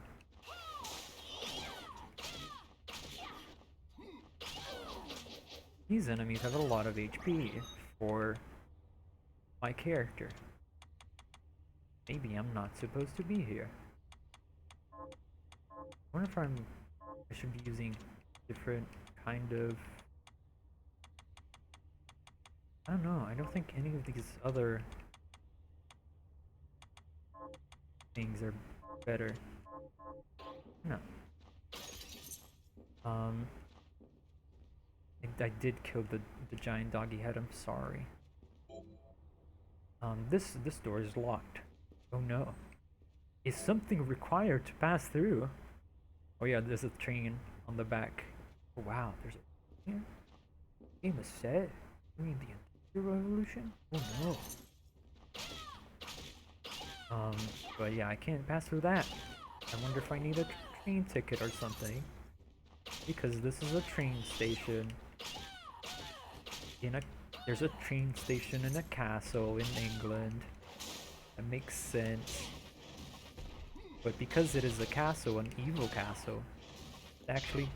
These enemies have a lot of HP for my character. Maybe I'm not supposed to be here. I wonder if I should be using different kind of... I don't know, I don't think any of these other things are better. No. I did kill the giant doggy head, I'm sorry. This door is locked. Oh no. Is something required to pass through? Oh yeah, there's a train on the back. Oh wow, there's a... Yeah. Game is set. You mean the Industrial Revolution? Oh no. But yeah, I can't pass through that. I wonder if I need a train ticket or something. Because this is a train station. There's a train station in a castle in England. That makes sense. But because it is a castle, an evil castle, actually...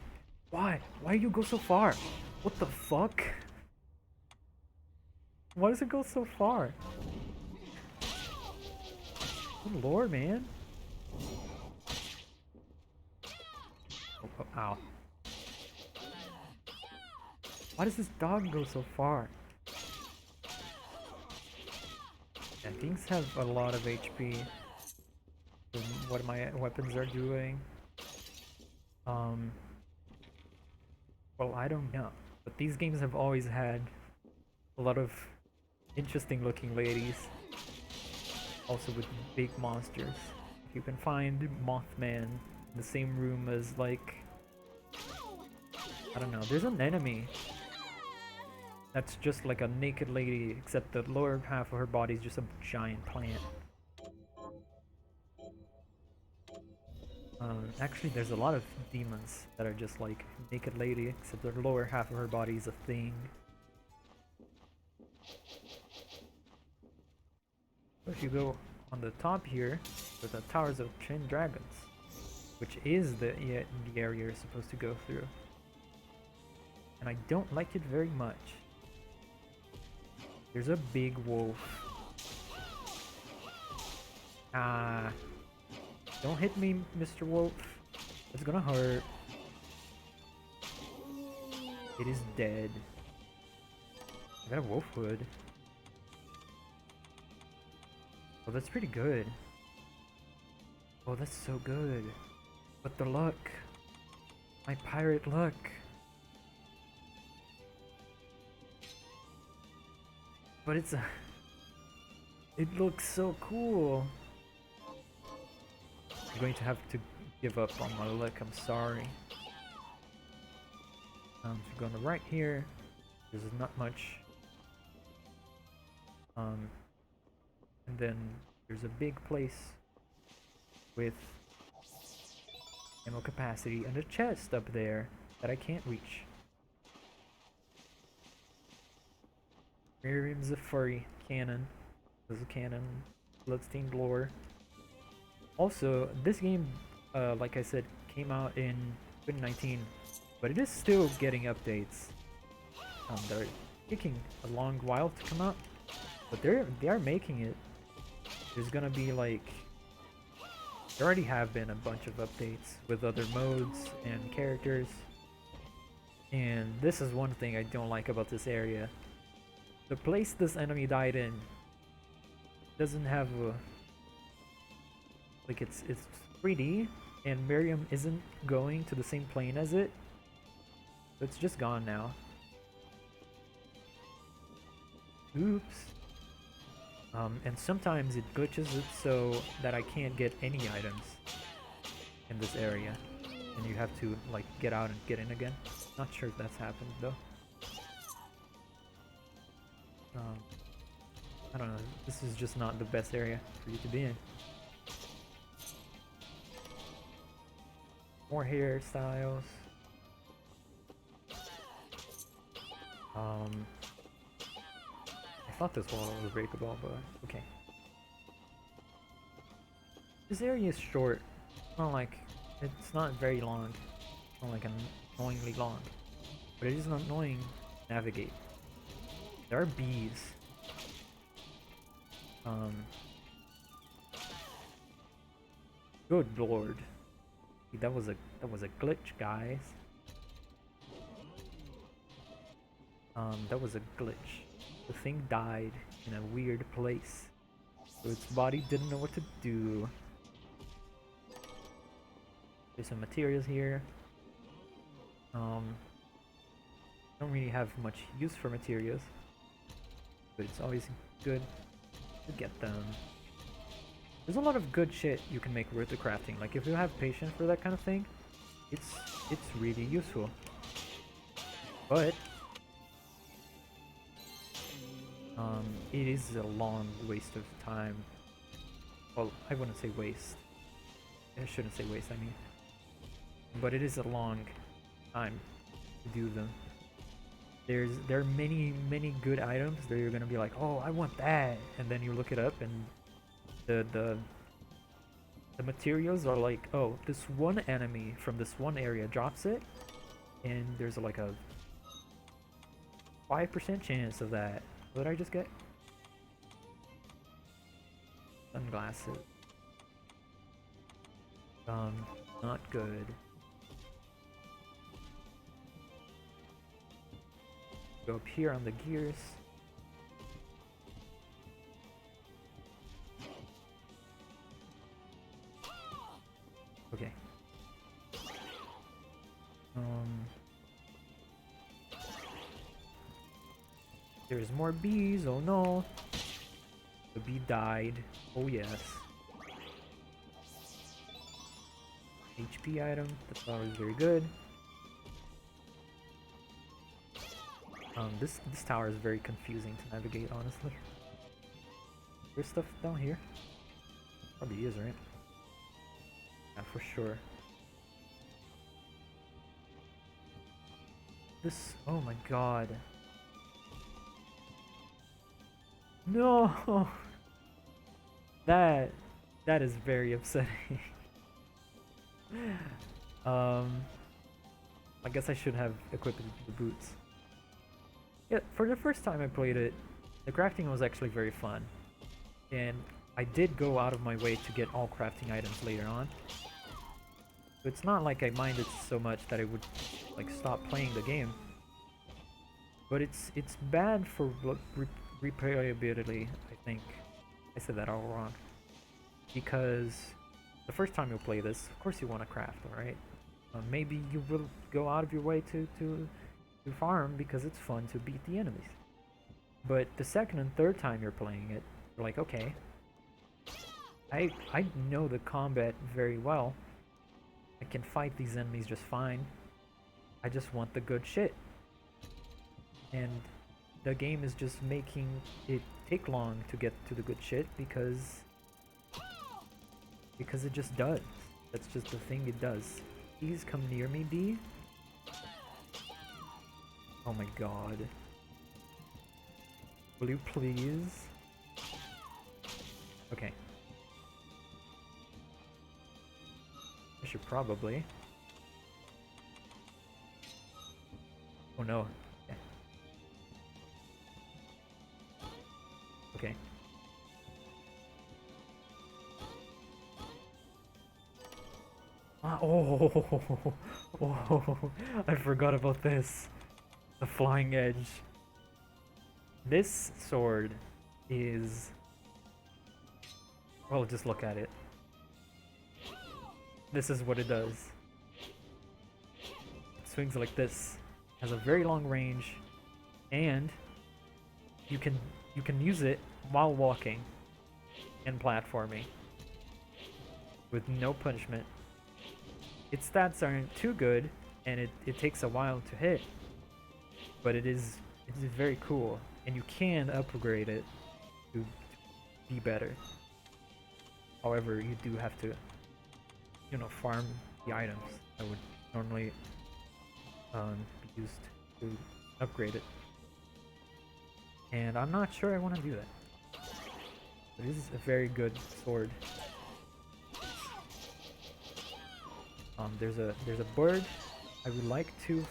Why? Why do you go so far? What the fuck? Why does it go so far? Good lord, man. Oh, ow. Why does this dog go so far? Yeah, things have a lot of HP. From what my weapons are doing. Well, I don't know. But these games have always had a lot of interesting looking ladies. Also with big monsters. If you can find Mothman in the same room as, like... I don't know, there's an enemy that's just like a naked lady, except the lower half of her body is just a giant plant. Actually, there's a lot of demons that are just like naked lady, except the lower half of her body is a thing. If you go on the top here, there's the Towers of Twin Dragons, which is the area you're supposed to go through. And I don't like it very much. There's a big wolf. Ah. Don't hit me, Mr. Wolf. It's gonna hurt. It is dead. I got a wolf hood. Oh, that's pretty good. Oh, that's so good. But the luck. My pirate luck. But it's a... It looks so cool. I'm going to have to give up on my luck, I'm sorry. So go on the right here. There's not much. And then there's a big place with ammo capacity and a chest up there that I can't reach. Miriam's a furry cannon. There's a cannon. Bloodstained lore. Also, this game, like I said, came out in 2019, but it is still getting updates. They're taking a long while to come out, but they are making it. There's gonna be like, there already have been a bunch of updates with other modes and characters, and this is one thing I don't like about this area. The place this enemy died in doesn't have a, like it's 3D, and Miriam isn't going to the same plane as it. It's just gone now. Oops. And sometimes it glitches it so that I can't get any items in this area, and you have to like get out and get in again. Not sure if that's happened though. I don't know. This is just not the best area for you to be in. More hairstyles. I thought this wall was breakable, but okay. This area is short. Not like, it's not very long. It's not like annoyingly long, but it is not annoying to navigate. There are bees. Good lord. That was a glitch, guys. That was a glitch. The thing died in a weird place, so its body didn't know what to do. There's some materials here. Don't really have much use for materials, but it's always good to get them. There's a lot of good shit you can make worth the crafting. Like if you have patience for that kind of thing, it's really useful. But it is a long waste of time. Well, I wouldn't say waste. I shouldn't say waste, I mean. But it is a long time to do them. There are many good items that you're gonna be like, oh, I want that, and then you look it up and the materials are like, oh, this one enemy from this one area drops it, and there's like a 5% chance of that. What did I just get? Sunglasses. Not good. Go up here on the gears. Okay. There's more bees. Oh no. The bee died. Oh yes. HP item. That's always very good. This tower is very confusing to navigate, honestly. There's stuff down here. Probably is, right? Yeah, for sure. This, oh my god. No! That is very upsetting. I guess I should have equipped the boots. Yeah, for the first time I played it, the crafting was actually very fun. And I did go out of my way to get all crafting items later on. So it's not like I minded so much that I would like stop playing the game. But it's bad for replayability, I think. I said that all wrong. Because the first time you play this, of course you want to craft, alright? Maybe you will go out of your way to farm because it's fun to beat the enemies. But the second and third time you're playing it, you're like, okay, I know the combat very well. I can fight these enemies just fine. I just want the good shit. And the game is just making it take long to get to the good shit because it just does. That's just the thing it does. Please come near me, D. Oh my god. Will you please? Okay. I should probably. Oh no. Okay. Okay. Oh, oh, I forgot about this. The flying edge. This sword is... Well, just look at it. This is what it does. It swings like this. Has a very long range, and you can use it while walking and platforming with no punishment. Its stats aren't too good, and it takes a while to hit, but it is very cool, and you can upgrade it to be better. However, you do have to, you know, farm the items that would normally be used to upgrade it. And I'm not sure I want to do that. But this is a very good sword. There's a bird. I would like to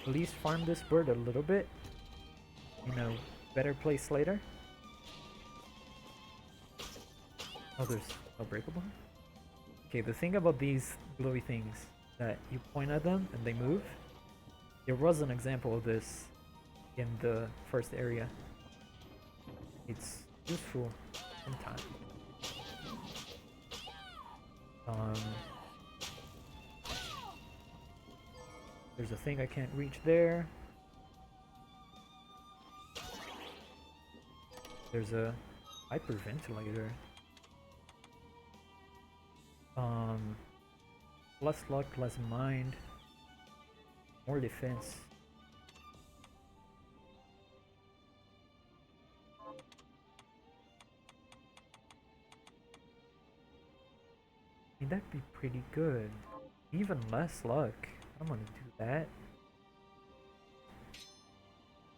at least farm this bird a little bit in a better place later. Oh, there's no breakable. Okay, the thing about these glowy things that you point at them and they move. There was an example of this in the first area. It's useful sometimes. There's a thing I can't reach there. There's a hyperventilator. Less luck, less mind, more defense. I mean, that'd be pretty good. Even less luck. I'm gonna do that.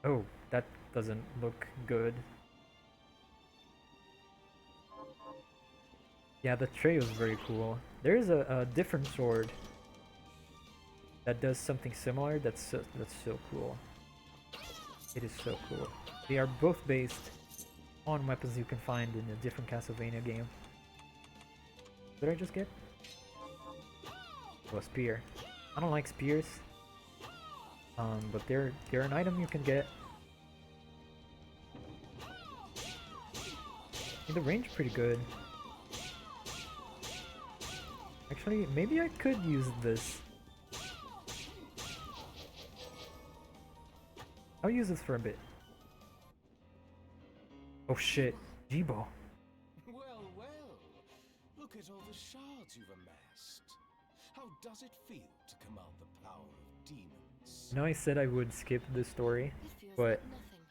Oh, that doesn't look good. Yeah, the tray was very cool. There is a different sword that does something similar. That's so cool. It is so cool. They are both based on weapons you can find in a different Castlevania game. What did I just get? Oh, a spear. I don't like spears. But they're an item you can get. I think the range is pretty good. Actually, maybe I could use this. I'll use this for a bit. Oh shit, Jibo. Well, well. Look at all the shards you've amassed. How does it feel to command the power of demons? You know, I said I would skip this story, It feels but like nothing.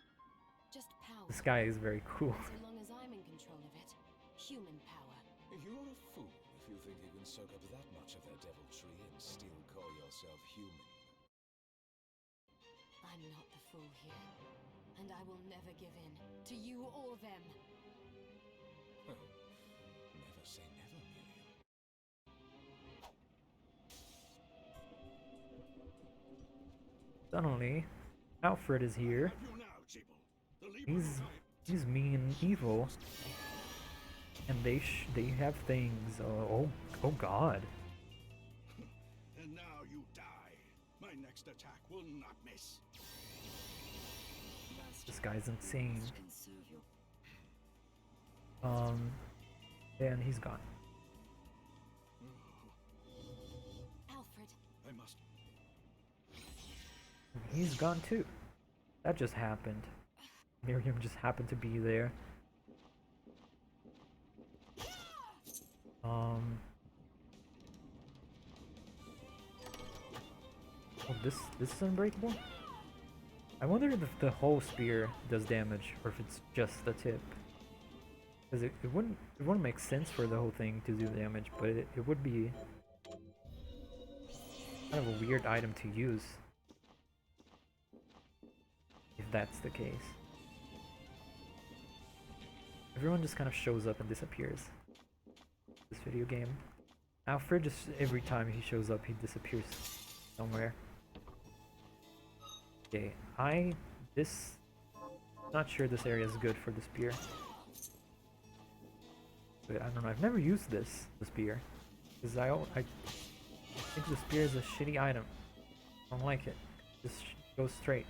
Just power. this guy is very cool. So long as I'm in control of it. Human power. You're a fool if you think you can soak up that much of their deviltry and still call yourself human. I'm not the fool here. And I will never give in. To you or them. Oh, never say never, Miriam. Suddenly, Alfred is here. He's mean and evil, and they have things. Oh God! And now you die. My next attack will not miss. This guy's insane. Can serve your And he's gone. Alfred. I must. He's gone too. That just happened. Miriam just happened to be there. Um. Oh, this is unbreakable? I wonder if the whole spear does damage or if it's just the tip. Because it wouldn't make sense for the whole thing to do damage, but it would be kind of a weird item to use if that's the case. Everyone just kind of shows up and disappears. This video game. Alfred just every time he shows up he disappears somewhere. Okay, not sure this area is good for the spear. But I don't know, I've never used the spear. Because I think the spear is a shitty item. I don't like it. Just goes straight.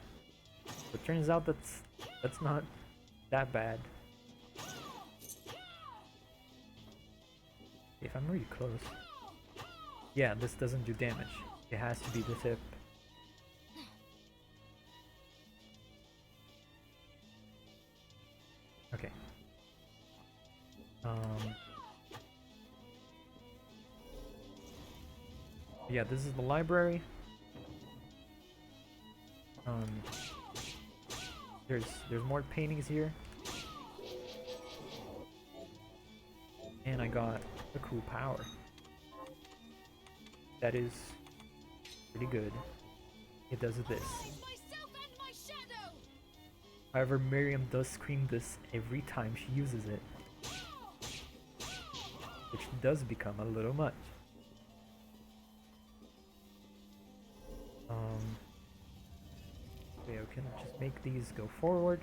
But turns out that's not that bad. If I'm really close. Yeah, this doesn't do damage. It has to be the tip. Okay. Yeah, this is the library. There's more paintings here. And I got a cool power. That is pretty good. It does this. Myself and my shadow. However, Miriam does scream this every time she uses it. Which does become a little much. Okay, we can just make these go forward.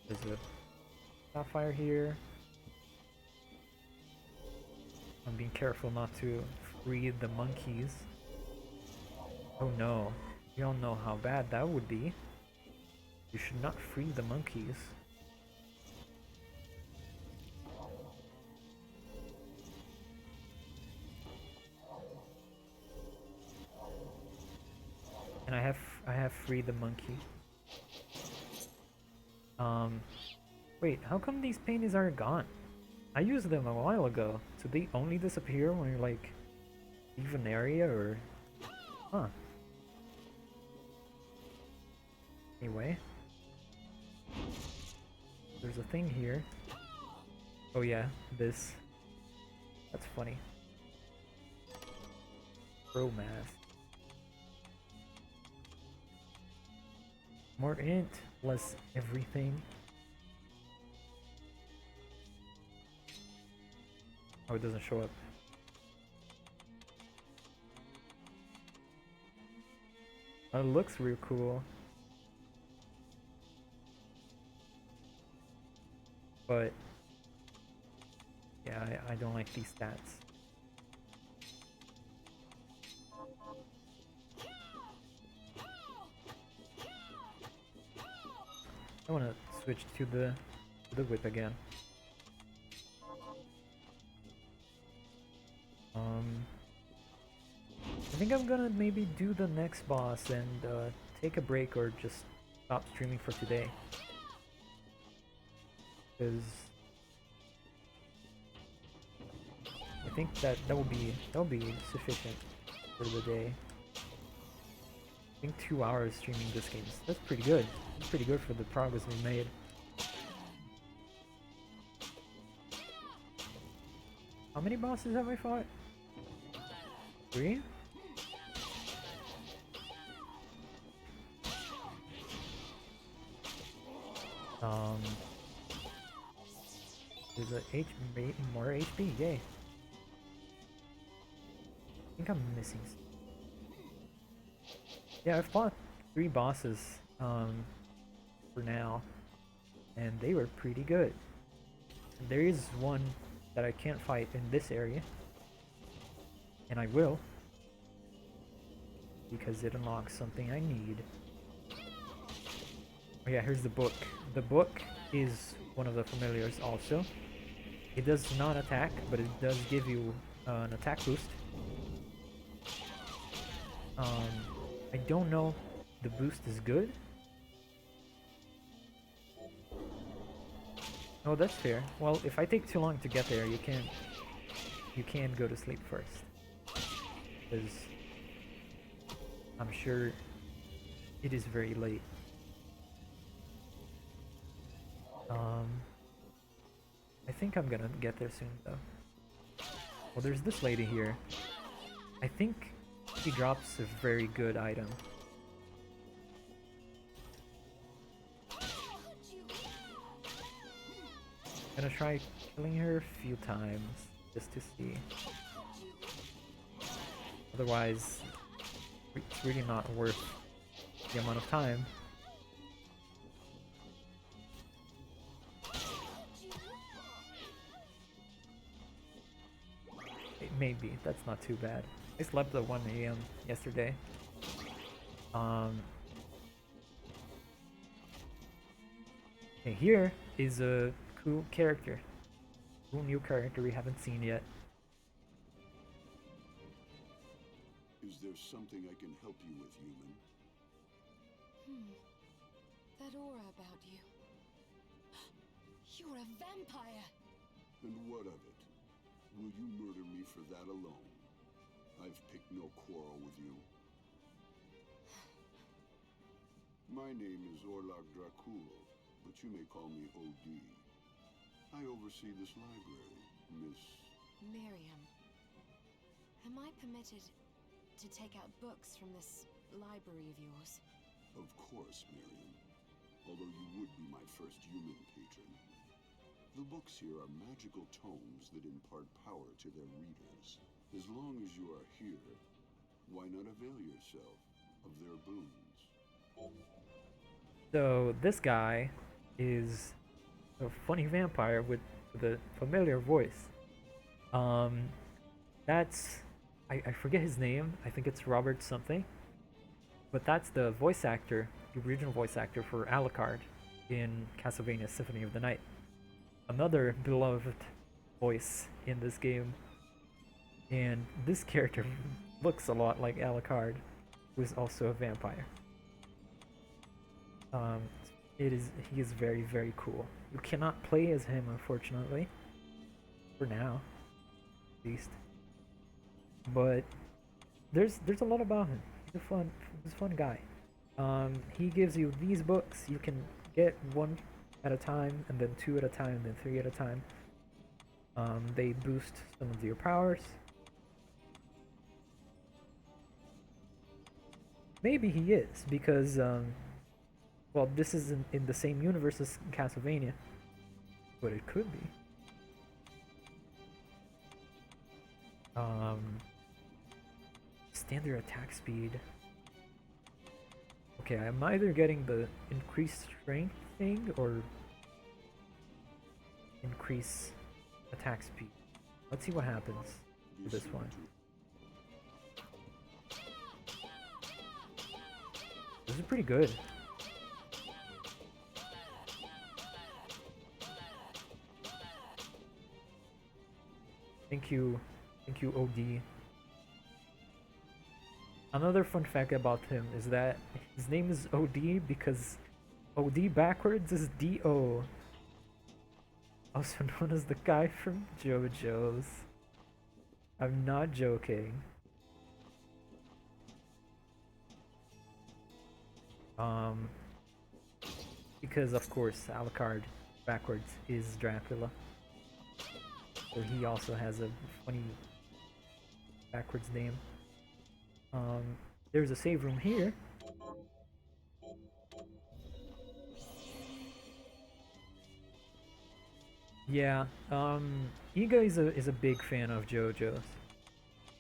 There's a sapphire here. I'm being careful not to free the monkeys. Oh no, you don't know how bad that would be. You should not free the monkeys. And I have freed the monkey. Wait, how come these paintings aren't gone? I used them a while ago. So they only disappear when you're like leave an area or huh. Anyway. There's a thing here. Oh yeah, this. That's funny. Pro mask. More int, less everything. Oh, it doesn't show up. Oh, it looks real cool. But yeah, I don't like these stats. I want to switch to the whip again. I think I'm gonna maybe do the next boss and take a break or just stop streaming for today. Because I think that will be sufficient for the day. I think 2 hours streaming this game. That's pretty good. That's pretty good for the progress we made. How many bosses have I fought? 3? There's a more HP, yay. I think I'm missing. Yeah, I've fought 3 bosses for now, and they were pretty good. And there is one that I can't fight in this area, and I will, because it unlocks something I need. Oh yeah, here's the book. The book is one of the familiars also. It does not attack, but it does give you an attack boost. I don't know the boost is good. Oh, that's fair. Well, if I take too long to get there, you can go to sleep first. Because I'm sure it is very late. I think I'm gonna get there soon though. Well, there's this lady here. I think she drops a very good item. Gonna try killing her a few times just to see. Otherwise, it's really not worth the amount of time. It may be, that's not too bad. I slept at 1 AM yesterday. Okay, here is a cool character. Cool new character we haven't seen yet. Is there something I can help you with, human? That aura about you. You're a vampire! And what of it? Will you murder me for that alone? I've picked no quarrel with you. My name is Orlok Dracul, but you may call me OD. I oversee this library, Miss... Miriam. Am I permitted to take out books from this library of yours? Of course, Miriam. Although you would be my first human patron. The books here are magical tomes that impart power to their readers. As long as you are here, why not avail yourself of their boons? So this guy is a funny vampire with a familiar voice. That's I forget his name. I think it's Robert something. But that's the voice actor, the original voice actor for Alucard in Castlevania Symphony of the Night. Another beloved voice in this game. And this character looks a lot like Alucard, who is also a vampire. He is very, very cool. You cannot play as him, unfortunately. For now, at least. But there's a lot about him. He's a fun guy. He gives you these books. You can get one at a time, and then two at a time, and then three at a time. They boost some of your powers. Maybe he is, because well, this is in the same universe as Castlevania, but it could be. Standard attack speed. Okay, I'm either getting the increased strength thing or increase attack speed. Let's see what happens with this one. This is pretty good. Thank you, OD. Another fun fact about him is that his name is OD because OD backwards is DO. Also known as the guy from JoJo's. I'm not joking. Because of course Alucard backwards is Dracula. So he also has a funny backwards name. There's a save room here. Yeah, Iga is a big fan of JoJo's.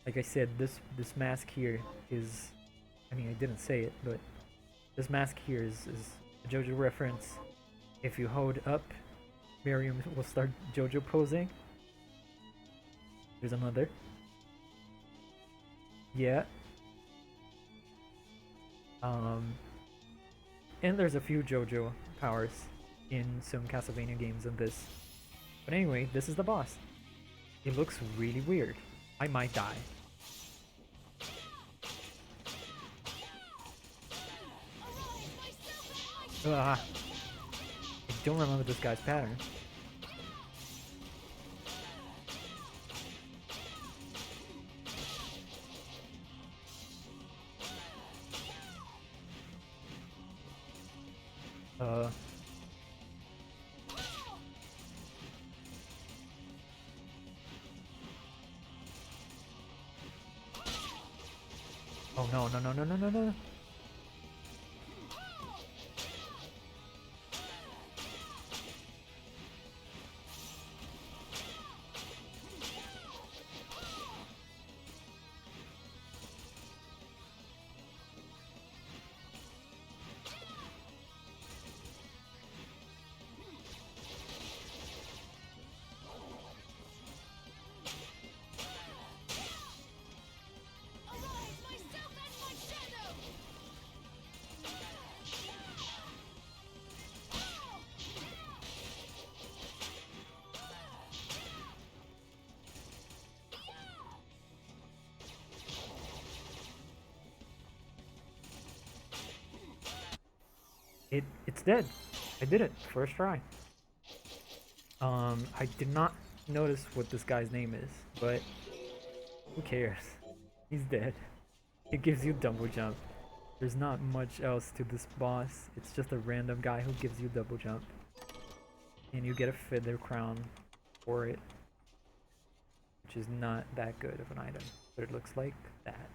Like I said, this mask here is, I mean, I didn't say it, but this mask here is a JoJo reference. If you hold up, Miriam will start JoJo posing. There's another. Yeah. And there's a few JoJo powers in some Castlevania games in this. But anyway, this is the boss. It looks really weird. I might die. Ah, I don't remember this guy's pattern. Oh no, no, no, no, no, no, no. It's dead. I did it. First try. I did not notice what this guy's name is, but who cares? He's dead. It gives you double jump. There's not much else to this boss. It's just a random guy who gives you double jump. And you get a feather crown for it. Which is not that good of an item. But it looks like that.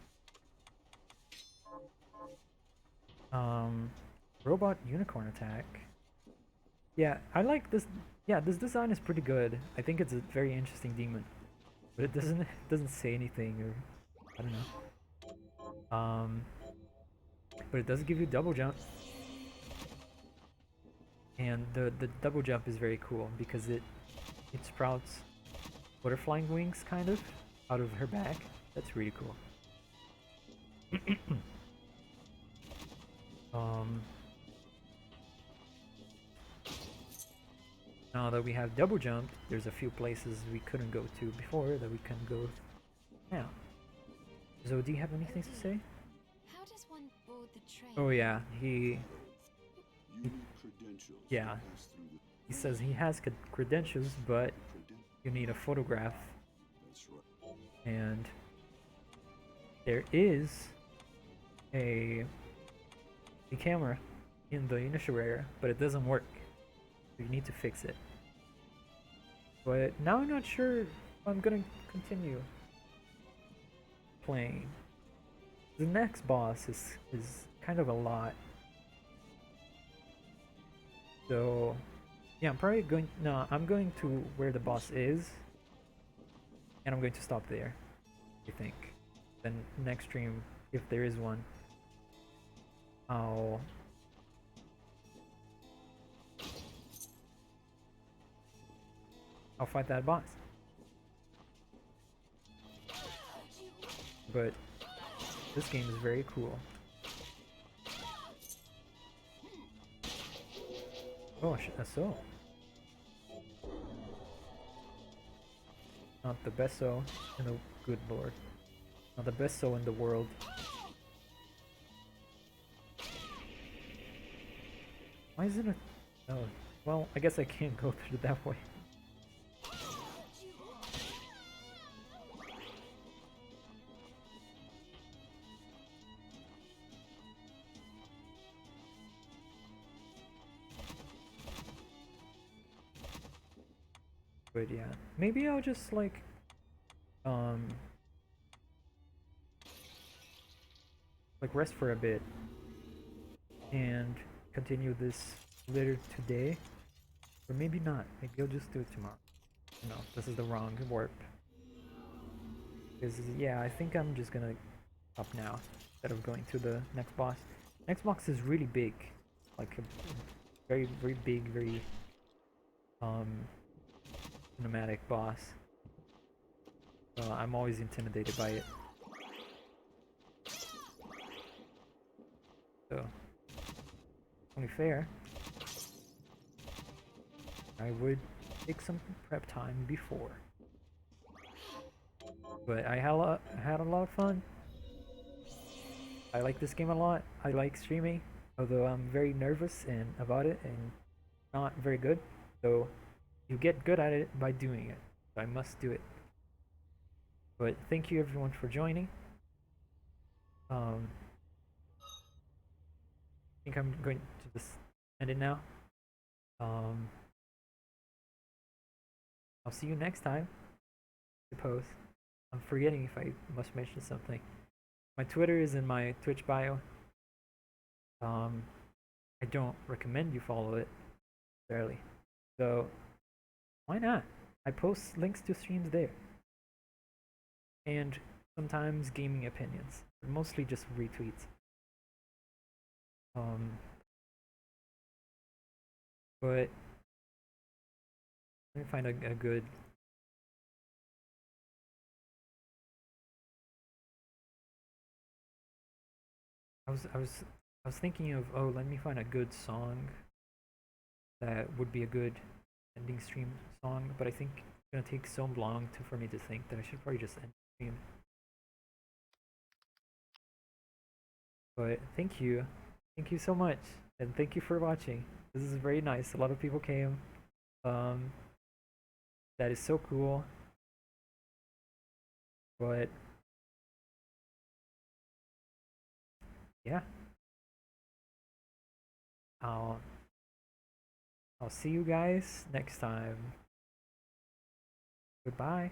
Robot unicorn attack. Yeah, I like this. Yeah, this design is pretty good. I think it's a very interesting demon. But it doesn't say anything, or I don't know. But it does give you double jump. And the double jump is very cool because it sprouts butterflying wings kind of out of her back. That's really cool. Now that we have double jump, there's a few places we couldn't go to before that we can go now. So do you have anything to say? How does one board the train? Oh yeah, You need credentials. to Yeah. pass through the he says he has credentials, but you need a photograph, That's right. and there is a camera in the initial area, but it doesn't work. So you need to fix it. But now I'm not sure if I'm gonna continue playing. The next boss is kind of a lot. So yeah, I'm probably going no, I'm going to where the boss is, and I'm going to stop there, I think. Then next stream, if there is one, I'll fight that boss. But this game is very cool. Oh, a soul. Not the best soul in the good lord. Not the best soul in the world. Why isn't it? Oh, well, I guess I can't go through that way. But yeah, maybe I'll just like rest for a bit and continue this later today, or maybe not. Maybe I'll just do it tomorrow. No, this is the wrong warp. Because yeah, I think I'm just gonna stop now instead of going to the next boss. Next boss is really big, like a very very big, very cinematic boss. I'm always intimidated by it. So, only fair, I would take some prep time before. But I had a lot of fun. I like this game a lot. I like streaming, although I'm very nervous and about it and not very good. So you get good at it by doing it. So I must do it. But thank you everyone for joining. I think I'm going to just end it now. I'll see you next time, I suppose. I'm forgetting if I must mention something. My Twitter is in my Twitch bio. I don't recommend you follow it, barely. So, why not? I post links to streams there. And sometimes gaming opinions, but mostly just retweets. But let me find a good. I was thinking of, oh, let me find a good song that would be a good ending stream song, but I think it's gonna take so long for me to think that I should probably just end the stream. But thank you so much, and thank you for watching. This is very nice. A lot of people came. That is so cool. But yeah, I'll see you guys next time. Goodbye.